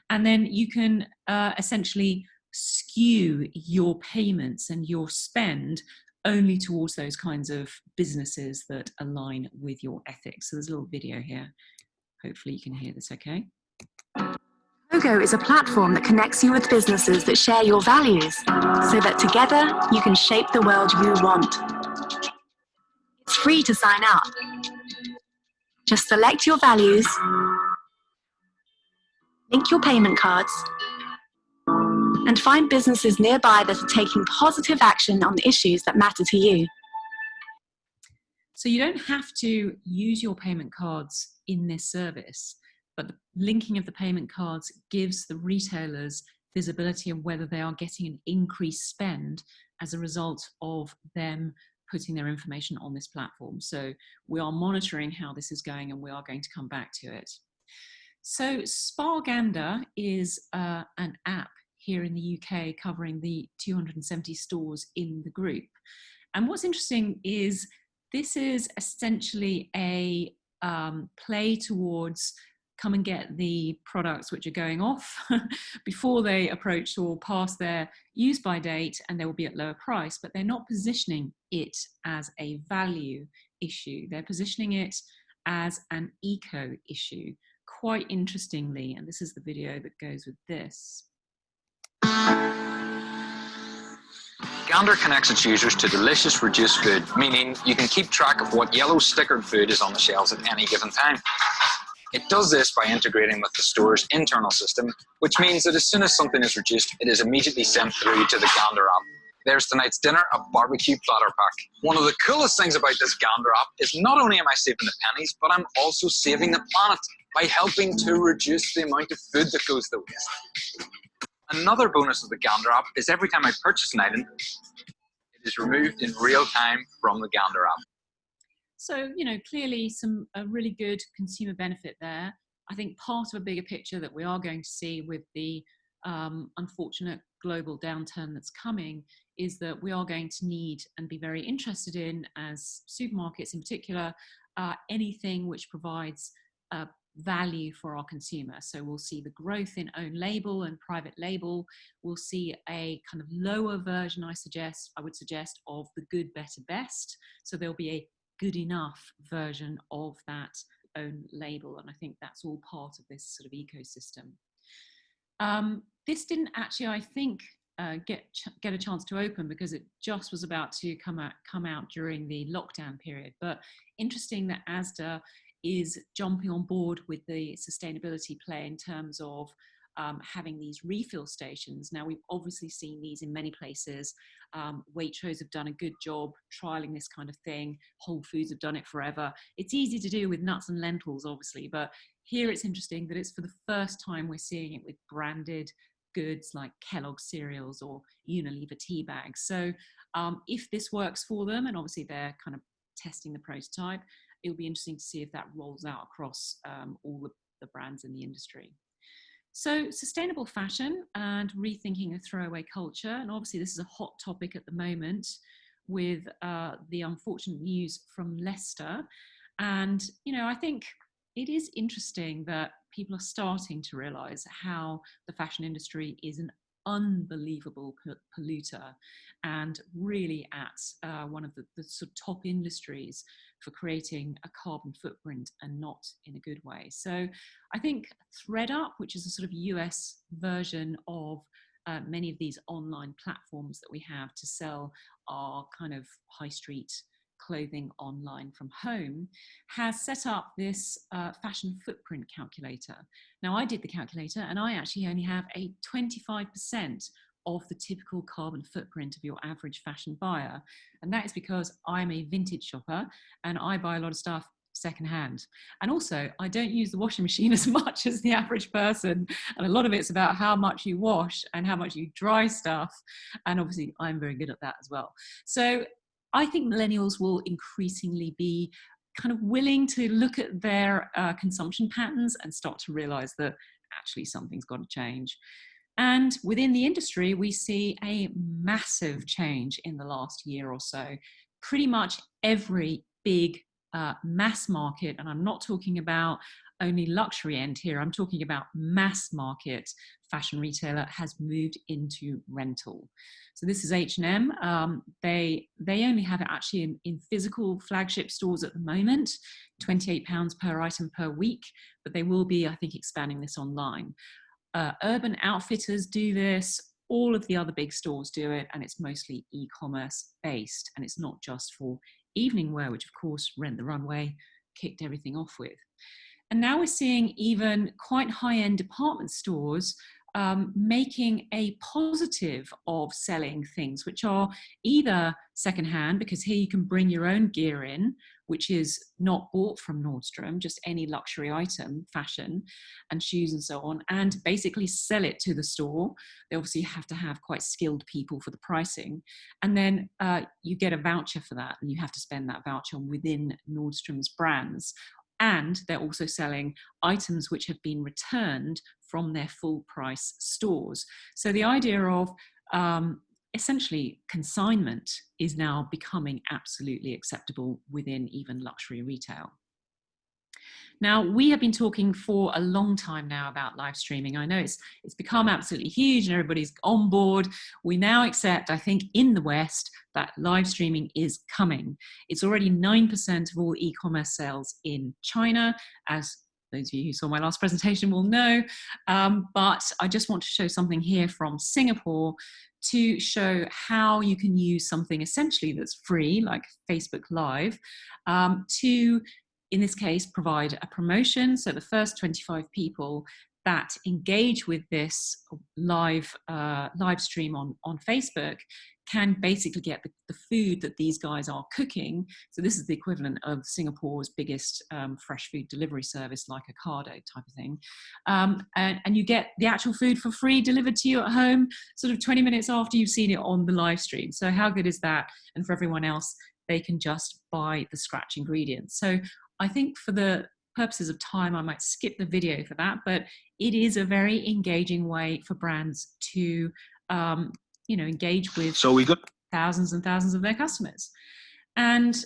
S6: And then you can essentially skew your payments and your spend only towards those kinds of businesses that align with your ethics. So there's a little video here. Hopefully you can hear this okay.
S7: Kogo is a platform that connects you with businesses that share your values, so that together you can shape the world you want. It's free to sign up. Just select your values, link your payment cards, and find businesses nearby that are taking positive action on issues that matter to you.
S6: So you don't have to use your payment cards in this service, but the linking of the payment cards gives the retailers visibility of whether they are getting an increased spend as a result of them putting their information on this platform. So we are monitoring how this is going, and we are going to come back to it. So Spargander is an app here in the UK covering the 270 stores in the group. And what's interesting is this is essentially a play towards come and get the products which are going off before they approach or pass their use by date, and they will be at lower price, but they're not positioning it as a value issue. They're positioning it as an eco issue, quite interestingly, and this is the video that goes with this.
S8: Gander connects its users to delicious reduced food, meaning you can keep track of what yellow stickered food is on the shelves at any given time. It does this by integrating with the store's internal system, which means that as soon as something is reduced, it is immediately sent through to the Gander app. There's tonight's dinner, a barbecue platter pack. One of the coolest things about this Gander app is not only am I saving the pennies, but I'm also saving the planet by helping to reduce the amount of food that goes to waste. Another bonus of the Gander app is every time I purchase an item, it is removed in real time from the Gander app.
S6: So, clearly a really good consumer benefit there. I think part of a bigger picture that we are going to see with the unfortunate global downturn that's coming is that we are going to need and be very interested in, as supermarkets in particular, anything which provides value for our consumer. So we'll see the growth in own label and private label. We'll see a kind of lower version, I would suggest, of the good, better, best. So there'll be a good enough version of that own label. And I think that's all part of this sort of ecosystem. This didn't actually, I think, get a chance to open because it just was about to come out during the lockdown period. But interesting that Asda is jumping on board with the sustainability play in terms of having these refill stations. Now, we've obviously seen these in many places. Waitrose have done a good job trialing this kind of thing. Whole Foods have done it forever. It's easy to do with nuts and lentils, obviously, but here it's interesting that it's for the first time we're seeing it with branded goods like Kellogg's cereals or Unilever tea bags. So if this works for them, and obviously they're kind of testing the prototype, it'll be interesting to see if that rolls out across all the brands in the industry. So sustainable fashion and rethinking a throwaway culture, and obviously this is a hot topic at the moment with the unfortunate news from Leicester. And, you know, I think it is interesting that people are starting to realize how the fashion industry is an unbelievable polluter and really at one of the sort of top industries for creating a carbon footprint, and not in a good way. So I think ThredUp, which is a sort of US version of many of these online platforms that we have to sell our kind of high street clothing online from home, has set up this fashion footprint calculator. Now, I did the calculator and I actually only have a 25% of the typical carbon footprint of your average fashion buyer. And that is because I'm a vintage shopper and I buy a lot of stuff secondhand. And also, I don't use the washing machine as much as the average person. And a lot of it's about how much you wash and how much you dry stuff. And obviously, I'm very good at that as well. So I think millennials will increasingly be kind of willing to look at their consumption patterns and start to realize that actually something's got to change. And within the industry, we see a massive change in the last year or so. Pretty much every big mass market, and I'm not talking about only luxury end here, I'm talking about mass market fashion retailer, has moved into rental. So this is H&M. They only have it actually in physical flagship stores at the moment, £28 per item per week, but they will be, I think, expanding this online. Urban Outfitters do this, all of the other big stores do it, and it's mostly e-commerce based, and it's not just for evening wear, which of course Rent the Runway kicked everything off with. And now we're seeing even quite high-end department stores making a positive of selling things which are either secondhand, because here you can bring your own gear in, which is not bought from Nordstrom, just any luxury item, fashion and shoes and so on, and basically sell it to the store. They obviously have to have quite skilled people for the pricing. And then you get a voucher for that, and you have to spend that voucher within Nordstrom's brands. And they're also selling items which have been returned from their full price stores. So the idea of essentially consignment is now becoming absolutely acceptable within even luxury retail. Now, we have been talking for a long time now about live streaming. I know it's become absolutely huge and everybody's on board. We now accept, I think, in the West, that live streaming is coming. It's already 9% of all e-commerce sales in China, as those of you who saw my last presentation will know. But I just want to show something here from Singapore to show how you can use something essentially that's free, like Facebook Live, to, in this case, provide a promotion. So the first 25 people that engage with this live stream on Facebook can basically get the food that these guys are cooking. So this is the equivalent of Singapore's biggest fresh food delivery service, like Ocado type of thing. And you get the actual food for free delivered to you at home, sort of 20 minutes after you've seen it on the live stream. So how good is that? And for everyone else, they can just buy the scratch ingredients. So I think for the purposes of time, I might skip the video for that, but it is a very engaging way for brands to engage with thousands and thousands of their customers. And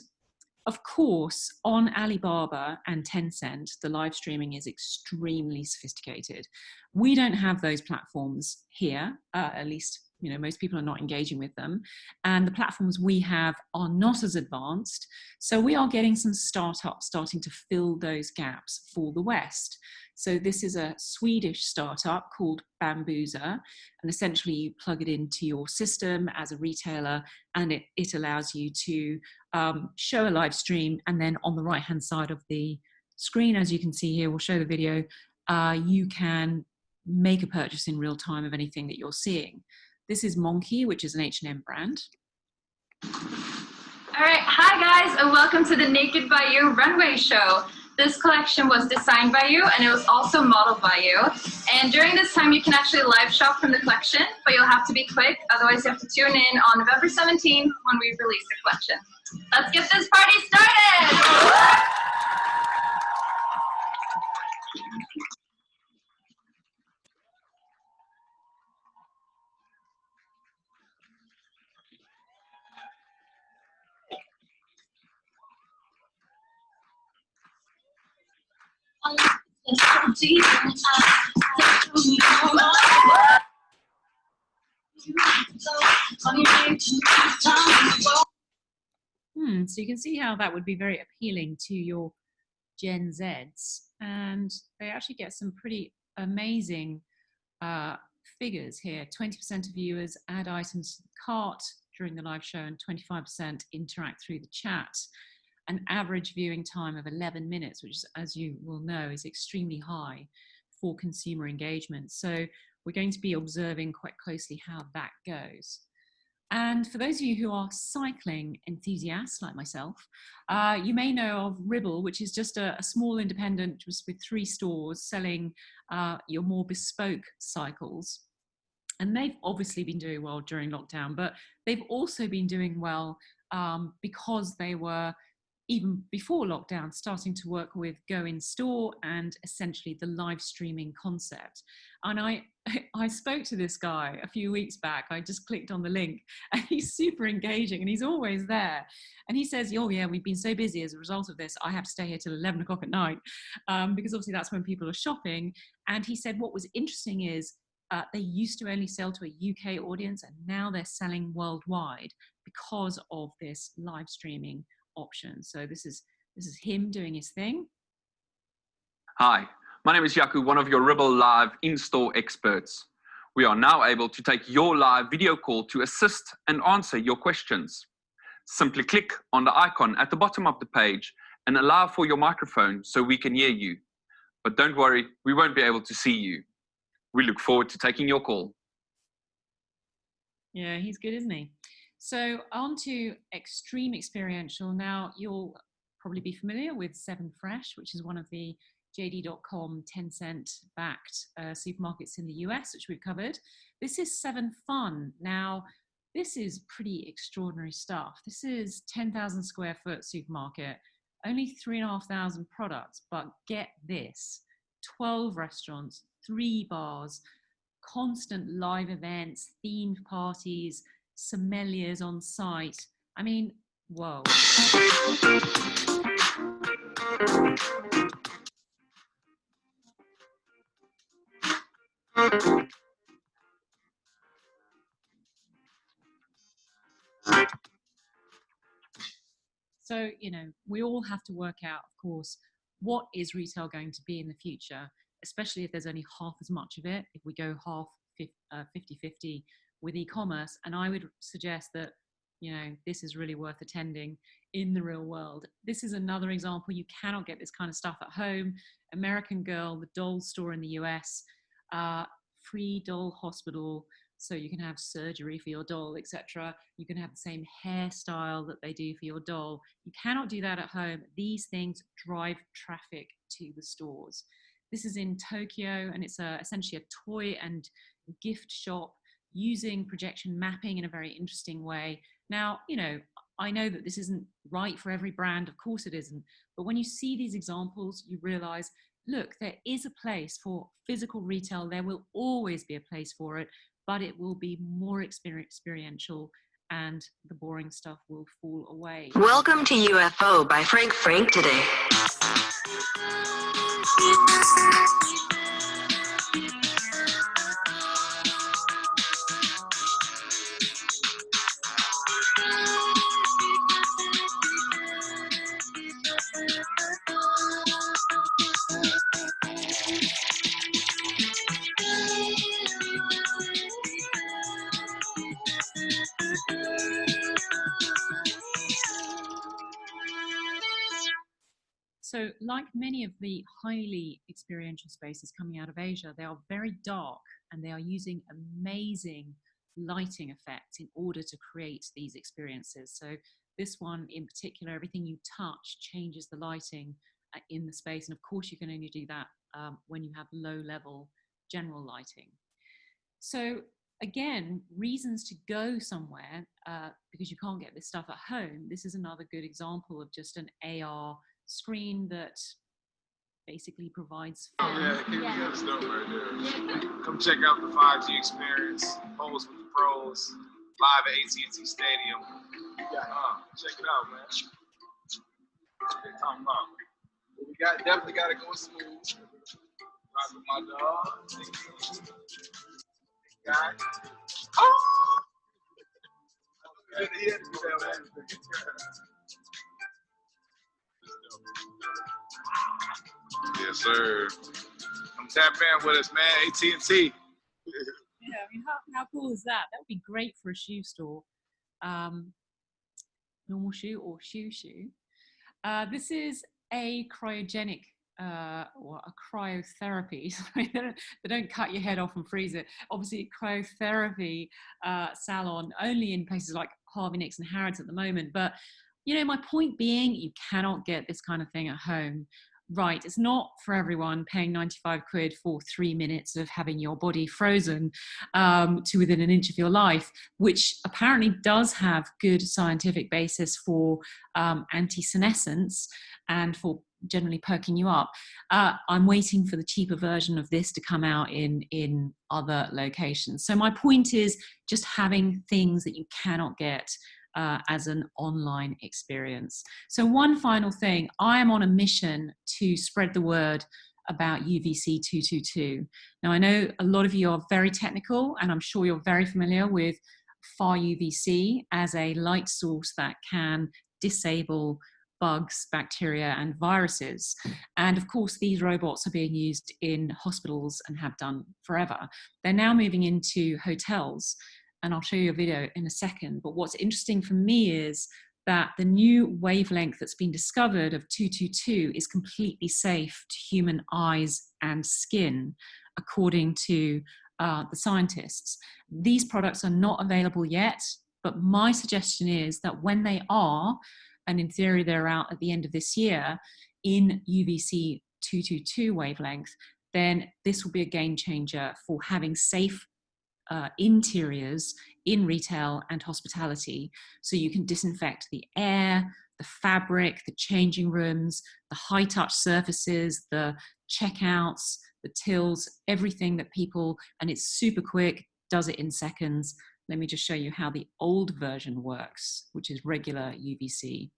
S6: of course, on Alibaba and Tencent, the live streaming is extremely sophisticated. We don't have those platforms here, at least most people are not engaging with them. And the platforms we have are not as advanced. So we are getting some startups starting to fill those gaps for the West. So this is a Swedish startup called Bambuser. And essentially you plug it into your system as a retailer, and it allows you to show a live stream. And then on the right-hand side of the screen, as you can see here, we'll show the video, you can make a purchase in real time of anything that you're seeing. This is Monkey, which is an H&M brand.
S9: All right, hi guys, and welcome to the Naked by You runway show. This collection was designed by you, and it was also modeled by you. And during this time, you can actually live shop from the collection, but you'll have to be quick, otherwise you have to tune in on November 17th when we release the collection. Let's get this party started!
S6: So you can see how that would be very appealing to your Gen Zs, and they actually get some pretty amazing figures here. 20% of viewers add items to the cart during the live show, and 25% interact through the chat. An average viewing time of 11 minutes, which, as you will know, is extremely high for consumer engagement. So we're going to be observing quite closely how that goes. And for those of you who are cycling enthusiasts like myself, you may know of Ribble, which is just a small independent just with 3 stores selling your more bespoke cycles. And they've obviously been doing well during lockdown, but they've also been doing well because they were, even before lockdown, starting to work with Go in Store and essentially the live streaming concept. And I spoke to this guy a few weeks back. I just clicked on the link, and he's super engaging, and he's always there. And he says, oh yeah, we've been so busy as a result of this, I have to stay here till 11 o'clock at night, because obviously that's when people are shopping. And he said what was interesting is they used to only sell to a UK audience, and now they're selling worldwide because of this live streaming option. So this is him doing his thing.
S10: Hi, my name is Yaku, one of your Ribble Live in-store experts. We are now able to take your live video call to assist and answer your questions. Simply click on the icon at the bottom of the page and allow for your microphone so we can hear you. But don't worry, we won't be able to see you. We look forward to taking your call.
S6: Yeah, he's good, isn't he? So on to Extreme Experiential. Now, you'll probably be familiar with 7 Fresh, which is one of the JD.com 10-cent-backed supermarkets in the US, which we've covered. This is 7 Fun. Now, this is pretty extraordinary stuff. This is 10,000 square foot supermarket, only 3,500 products, but get this, 12 restaurants, 3 bars, constant live events, themed parties, sommeliers on site. I mean, whoa. So, you know, we all have to work out, of course, what is retail going to be in the future, especially if there's only half as much of it, if we go half 50-50 with e-commerce. And I would suggest that, you know, this is really worth attending in the real world. This is another example. You cannot get this kind of stuff at home. American Girl, the doll store in the US, free doll hospital, so you can have surgery for your doll, etc. You can have the same hairstyle that they do for your doll. You cannot do that at home. These things drive traffic to the stores. This is in Tokyo, and it's essentially a toy and gift shop using projection mapping in a very interesting way. Now, you know, I know that this isn't right for every brand, of course it isn't, but when you see these examples, you realize, look, there is a place for physical retail. There will always be a place for it, but it will be more experiential, and the boring stuff will fall away.
S7: Welcome to UFO by Frank today.
S6: So like many of the highly experiential spaces coming out of Asia, they are very dark and they are using amazing lighting effects in order to create these experiences. So this one in particular, everything you touch changes the lighting in the space. And of course you can only do that when you have low level general lighting. So again, reasons to go somewhere because you can't get this stuff at home. This is another good example of just an AR screen that basically provides fun.
S11: Yeah, can you get us stuff right there? Come check out the 5G experience, Pose with the Pros, live at AT&T Stadium. Check it out, man. What they talking about? We definitely got to go smooth. Rock with my dog. Guy. Oh! He had to do that, man. Yes, sir. Come tap in with us, man. AT&T.
S6: Yeah, I mean, how cool is that? That would be great for a shoe store. Normal shoe or shoe. This is a cryogenic or a cryotherapy. Sorry, they don't cut your head off and freeze it. Obviously, cryotherapy salon only in places like Harvey Nicks and Harrods at the moment. But you know, my point being, you cannot get this kind of thing at home. Right, it's not for everyone paying 95 quid for 3 minutes of having your body frozen to within an inch of your life, which apparently does have good scientific basis for anti-senescence and for generally perking you up. I'm waiting for the cheaper version of this to come out in other locations. So my point is just having things that you cannot get as an online experience. So one final thing, I am on a mission to spread the word about UVC 222. Now I know a lot of you are very technical and I'm sure you're very familiar with far UVC as a light source that can disable bugs, bacteria and viruses. And of course these robots are being used in hospitals and have done forever. They're now moving into hotels. And I'll show you a video in a second. But what's interesting for me is that the new wavelength that's been discovered of 222 is completely safe to human eyes and skin, according to the scientists. These products are not available yet, but my suggestion is that when they are, and in theory they're out at the end of this year, in UVC 222 wavelength, then this will be a game changer for having safe interiors in retail and hospitality, so you can disinfect the air, the fabric, the changing rooms, the high touch surfaces, the checkouts, the tills, everything that people, and it's super quick, does it in seconds. Let me just show you how the old version works, which is regular UVC.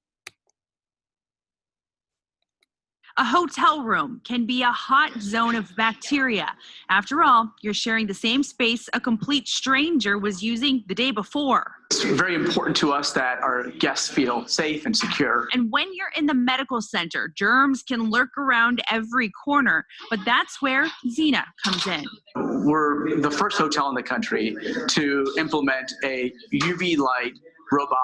S12: A hotel room can be a hot zone of bacteria. After all, you're sharing the same space a complete stranger was using the day before.
S13: It's very important to us that our guests feel safe and secure.
S12: And when you're in the medical center, germs can lurk around every corner, but that's where Xena comes in.
S13: We're the first hotel in the country to implement a UV light robot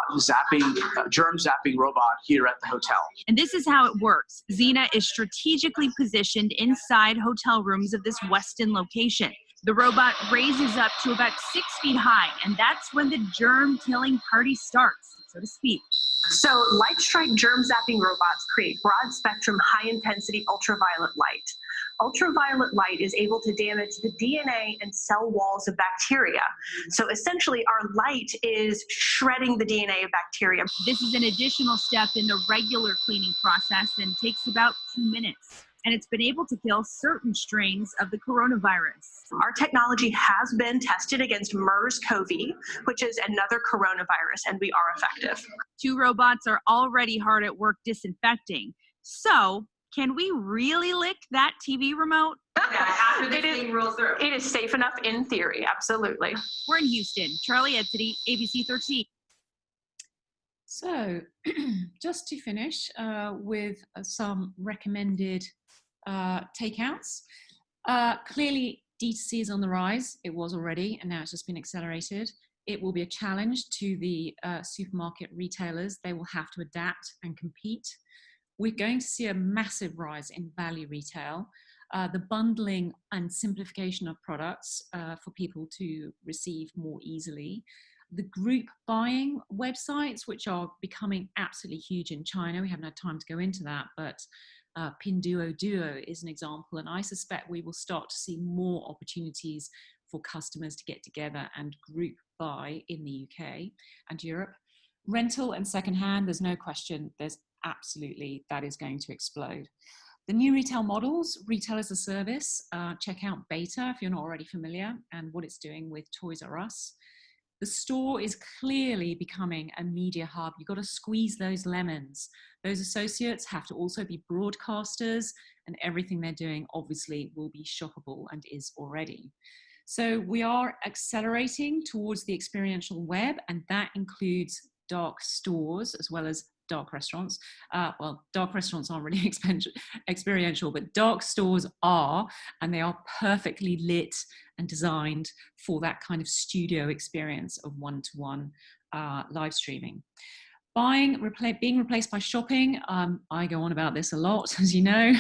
S13: germ zapping robot here at the hotel.
S12: And this is how it works. Xena is strategically positioned inside hotel rooms of this Westin location. The robot raises up to about 6 feet high, and that's when the germ-killing party starts, so to speak.
S14: So Lightstrike germ zapping robots create broad-spectrum, high-intensity ultraviolet light. Ultraviolet light is able to damage the DNA and cell walls of bacteria. So essentially, our light is shredding the DNA of bacteria.
S12: This is an additional step in the regular cleaning process and takes about 2 minutes. And it's been able to kill certain strains of the coronavirus.
S14: Our technology has been tested against MERS-CoV, which is another coronavirus, and we are effective.
S12: 2 robots are already hard at work disinfecting. So, can we really lick that TV remote?
S14: After this thing rolls through. It is safe enough in theory, absolutely.
S12: We're in Houston. Charlie Edsity, ABC 13.
S6: So, just to finish with some recommended takeouts. Clearly, D2C is on the rise. It was already, and now it's just been accelerated. It will be a challenge to the supermarket retailers. They will have to adapt and compete. we're going to see a massive rise in value retail. The bundling and simplification of products for people to receive more easily. The group buying websites, which are becoming absolutely huge in China. We haven't had time to go into that, but Pinduoduo is an example, and I suspect we will start to see more opportunities for customers to get together and group buy in the UK and Europe. Rental and secondhand, there's no question, there's absolutely, that is going to explode. The new retail models, retail as a service, check out Beta if you're not already familiar, and what it's doing with Toys R Us. The store is clearly becoming a media hub. You've got to squeeze those lemons. Those associates have to also be broadcasters, and everything they're doing obviously will be shoppable and is already. So we are accelerating towards the experiential web, and that includes dark stores as well as dark restaurants. Well, dark restaurants aren't really experiential, but dark stores are, and they are perfectly lit and designed for that kind of studio experience of one-to-one live streaming. Being replaced by shopping, I go on about this a lot, as you know,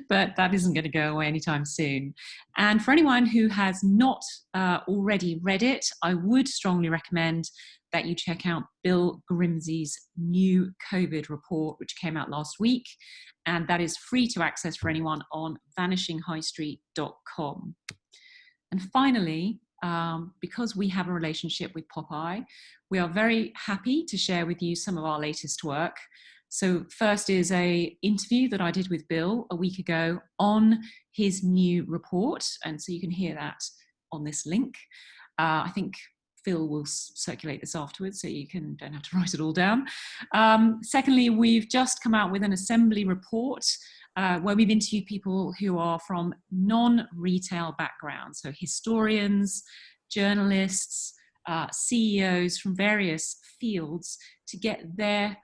S6: but that isn't going to go away anytime soon. And for anyone who has not already read it, I would strongly recommend that you check out Bill Grimsey's new COVID report, which came out last week, and that is free to access for anyone on vanishinghighstreet.com. And finally, because we have a relationship with Popeye, we are very happy to share with you some of our latest work. So first is an interview that I did with Bill a week ago on his new report, and so you can hear that on this link. I think Phil will circulate this afterwards, so you don't have to write it all down. Secondly, we've just come out with an assembly report where we've interviewed people who are from non-retail backgrounds, so historians, journalists, CEOs from various fields, to get their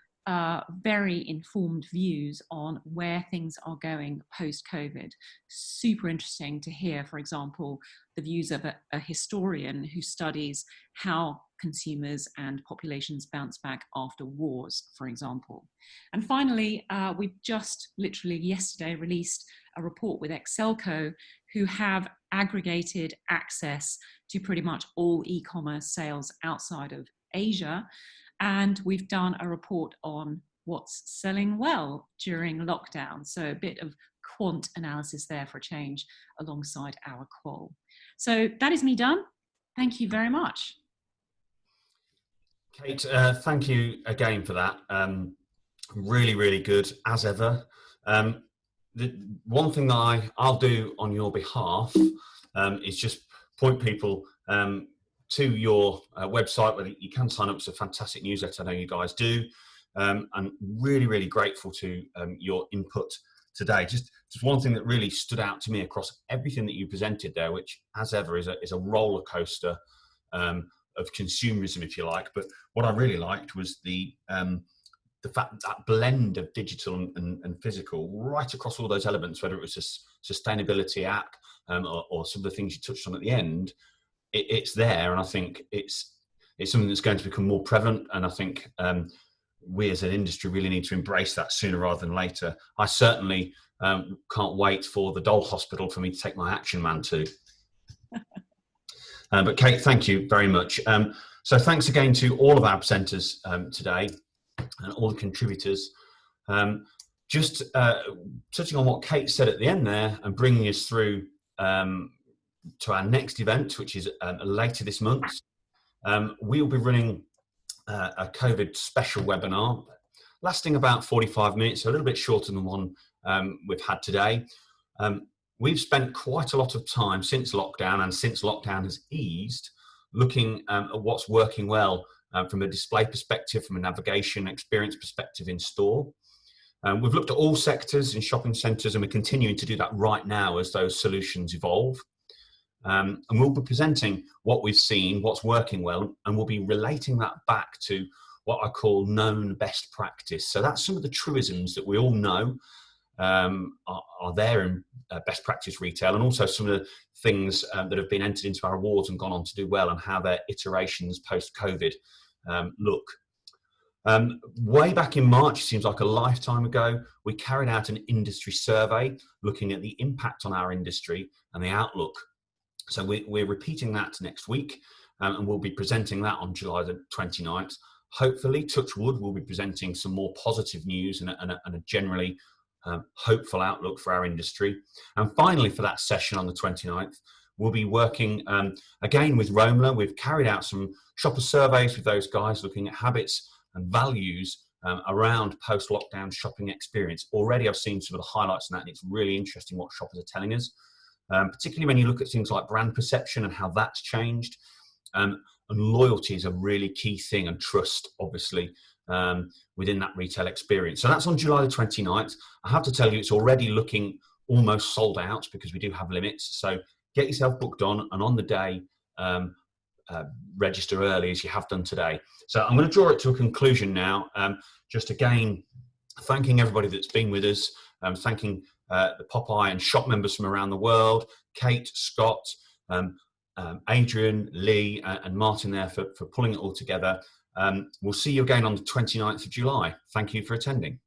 S6: very informed views on where things are going post-COVID. Super interesting to hear, for example, the views of a historian who studies how consumers and populations bounce back after wars, for example. And finally, we've just literally yesterday released a report with Excelco, who have aggregated access to pretty much all e-commerce sales outside of Asia. And we've done a report on what's selling well during lockdown. So a bit of quant analysis there for a change alongside our qual. So that is me done. Thank you very much.
S1: Kate, thank you again for that. Really, really good as ever. The one thing that I'll do on your behalf is just point people to your website where you can sign up to a fantastic newsletter. I know you guys do. I'm really, really grateful to your input today. Just one thing that really stood out to me across everything that you presented there, which as ever is a roller coaster of consumerism, if you like. But what I really liked was the fact that blend of digital and physical right across all those elements, whether it was a sustainability app or some of the things you touched on at the end. It's there, and I think it's something that's going to become more prevalent, and I think we as an industry really need to embrace that sooner rather than later. I certainly can't wait for the Dole Hospital for me to take my Action Man to. But Kate, thank you very much. So thanks again to all of our presenters today and all the contributors. Just touching on what Kate said at the end there and bringing us through to our next event, which is later this month. We'll be running a COVID special webinar lasting about 45 minutes, so a little bit shorter than the one we've had today. We've spent quite a lot of time since lockdown, and since lockdown has eased, looking at what's working well from a display perspective, from a navigation experience perspective in store. We've looked at all sectors in shopping centres, and we're continuing to do that right now as those solutions evolve. And we'll be presenting what we've seen, what's working well, and we'll be relating that back to what I call known best practice. So that's some of the truisms that we all know are there in best practice retail, and also some of the things that have been entered into our awards and gone on to do well, and how their iterations post-COVID look. Way back in March, seems like a lifetime ago, we carried out an industry survey looking at the impact on our industry and the outlook. So we're repeating that next week, and we'll be presenting that on July the 29th. Hopefully, touch wood, we'll be presenting some more positive news and a generally hopeful outlook for our industry. And finally, for that session on the 29th, we'll be working again with Roamla. We've carried out some shopper surveys with those guys looking at habits and values around post-lockdown shopping experience. Already I've seen some of the highlights in that, and it's really interesting what shoppers are telling us, particularly when you look at things like brand perception and how that's changed. And loyalty is a really key thing, and trust, obviously, within that retail experience. So that's on July the 29th. I have to tell you, it's already looking almost sold out because we do have limits. So get yourself booked on, and on the day, register early as you have done today. So I'm going to draw it to a conclusion now. Just again, thanking everybody that's been with us, thanking the Popeye and shop members from around the world, Kate, Scott, Adrian, Lee, and Martin there for pulling it all together. We'll see you again on the 29th of July. Thank you for attending.